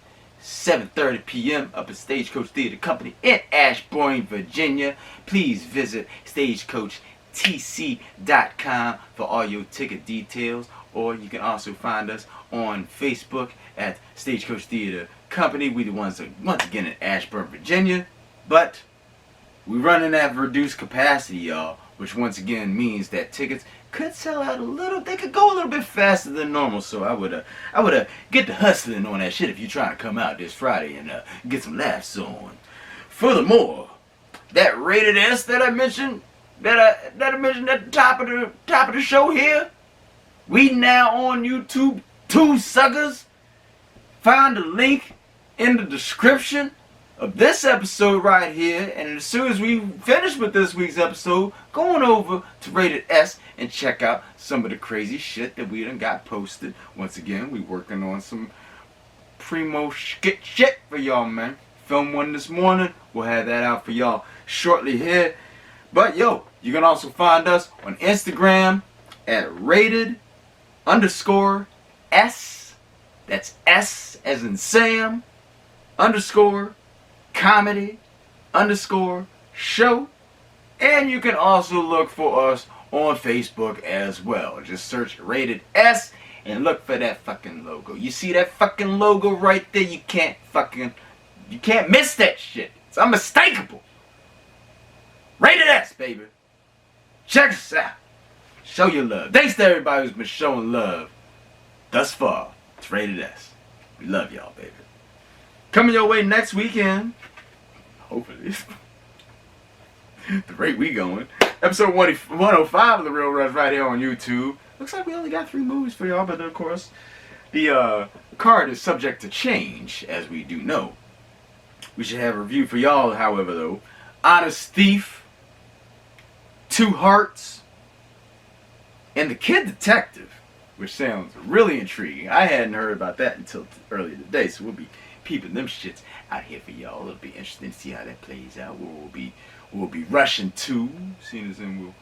7:30 p.m. up at Stagecoach Theater Company in Ashburn, Virginia. Please visit stagecoachtc.com for all your ticket details, or you can also find us on Facebook at Stagecoach Theater Company. We the ones that, once again, in Ashburn, Virginia, but we running at reduced capacity, y'all, which once again means that tickets could sell out a little. They could go a little bit faster than normal. So I would get the hustling on that shit if you're trying to come out this Friday and get some laughs on. Furthermore, that rated S that I mentioned, that I mentioned at the top of the show here, we now on YouTube too, suckers. Find the link in the description of this episode right here, and as soon as we finish with this week's episode, go on over to Rated S and check out some of the crazy shit that we done got posted. Once again, we working on some primo shit for y'all, man. Filmed one this morning. We'll have that out for y'all shortly here. But yo, you can also find us on Instagram at rated_S. That's S as in Sam _comedy _show. And you can also look for us on Facebook as well. Just search Rated S and look for that fucking logo. You see that fucking logo right there? You can't miss that shit. It's unmistakable. Rated S, baby. Check us out. Show your love. Thanks to everybody who's been showing love thus far. It's Rated S. We love y'all, baby. Coming your way next weekend. Hopefully. The rate we going. Episode 105 of The Real Rush right here on YouTube. Looks like we only got 3 movies for y'all, but of course, the card is subject to change, as we do know. We should have a review for y'all, however, though. Honest Thief, Two Hearts, and The Kid Detective, which sounds really intriguing. I hadn't heard about that until earlier today, so we'll be peeping them shits out here for y'all. It'll be interesting to see how that plays out. We'll be rushing to, seeing as then we'll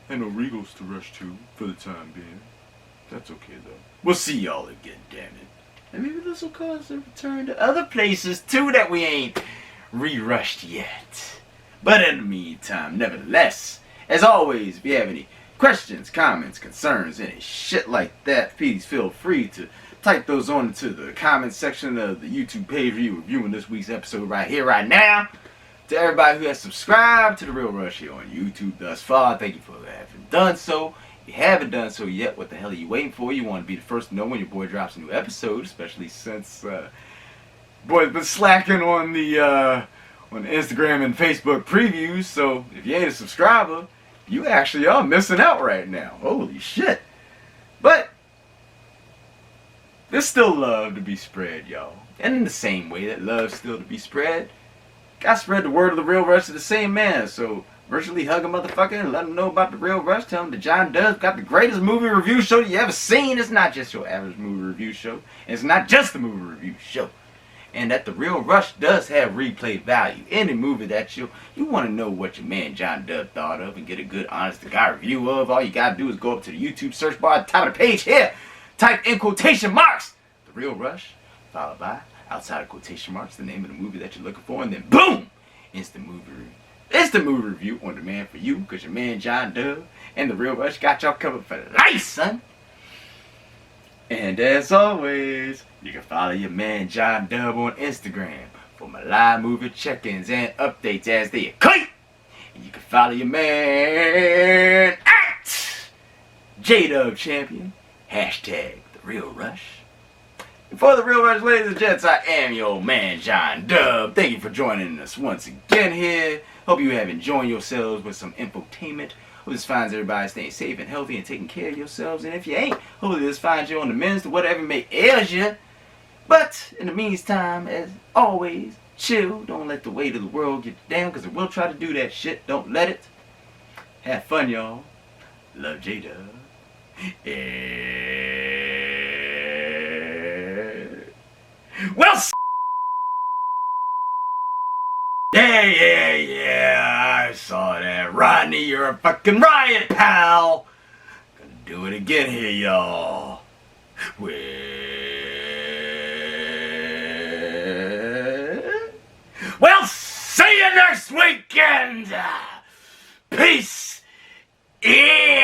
have no Regals to rush to for the time being. That's okay though. We'll see y'all again, damn it. And maybe this will cause a return to other places too that we ain't re-rushed yet. But in the meantime, nevertheless, as always, if you have any questions, comments, concerns, any shit like that, please feel free to type those on into the comment section of the YouTube page where you're reviewing this week's episode right here, right now. To everybody who has subscribed to The Real Rush here on YouTube thus far, thank you for having done so. If you haven't done so yet, what the hell are you waiting for? You want to be the first to know when your boy drops a new episode, especially since boy's been slacking on the Instagram and Facebook previews. So if you ain't a subscriber, you actually are missing out right now. Holy shit. But there's still love to be spread, y'all. And in the same way that love's still to be spread, gotta spread the word of The Real Rush to the same man. So virtually hug a motherfucker and let him know about The Real Rush. Tell him that John Dub's got the greatest movie review show you ever seen. It's not just your average movie review show. And it's not just the movie review show. And that The Real Rush does have replay value. Any movie that you want to know what your man John Dub thought of and get a good honest to God review of, all you gotta do is go up to the YouTube search bar at the top of the page here. Type in quotation marks The Real Rush, followed by outside of quotation marks the name of the movie that you're looking for, and then boom! Instant movie review. Instant movie review on demand for you, because your man John Dub and The Real Rush got y'all covered for life, son. And as always, you can follow your man John Dub on Instagram for my live movie check-ins and updates as they occur. And you can follow your man at JDub Champion, hashtag The Real Rush. And for The Real Rush, ladies and gents, I am your man John Dub. Thank you for joining us once again here. Hope you have enjoyed yourselves with some infotainment. Hope this finds everybody staying safe and healthy and taking care of yourselves. And if you ain't, hopefully this finds you on the mends to whatever may ail you. But in the meantime, as always, chill. Don't let the weight of the world get you down, because it will try to do that shit. Don't let it. Have fun, y'all. Love J-Dub. Well, yeah, I saw that. Rodney, you're a fucking riot, pal. Gonna do it again here, y'all. Well, see you next weekend. Peace in.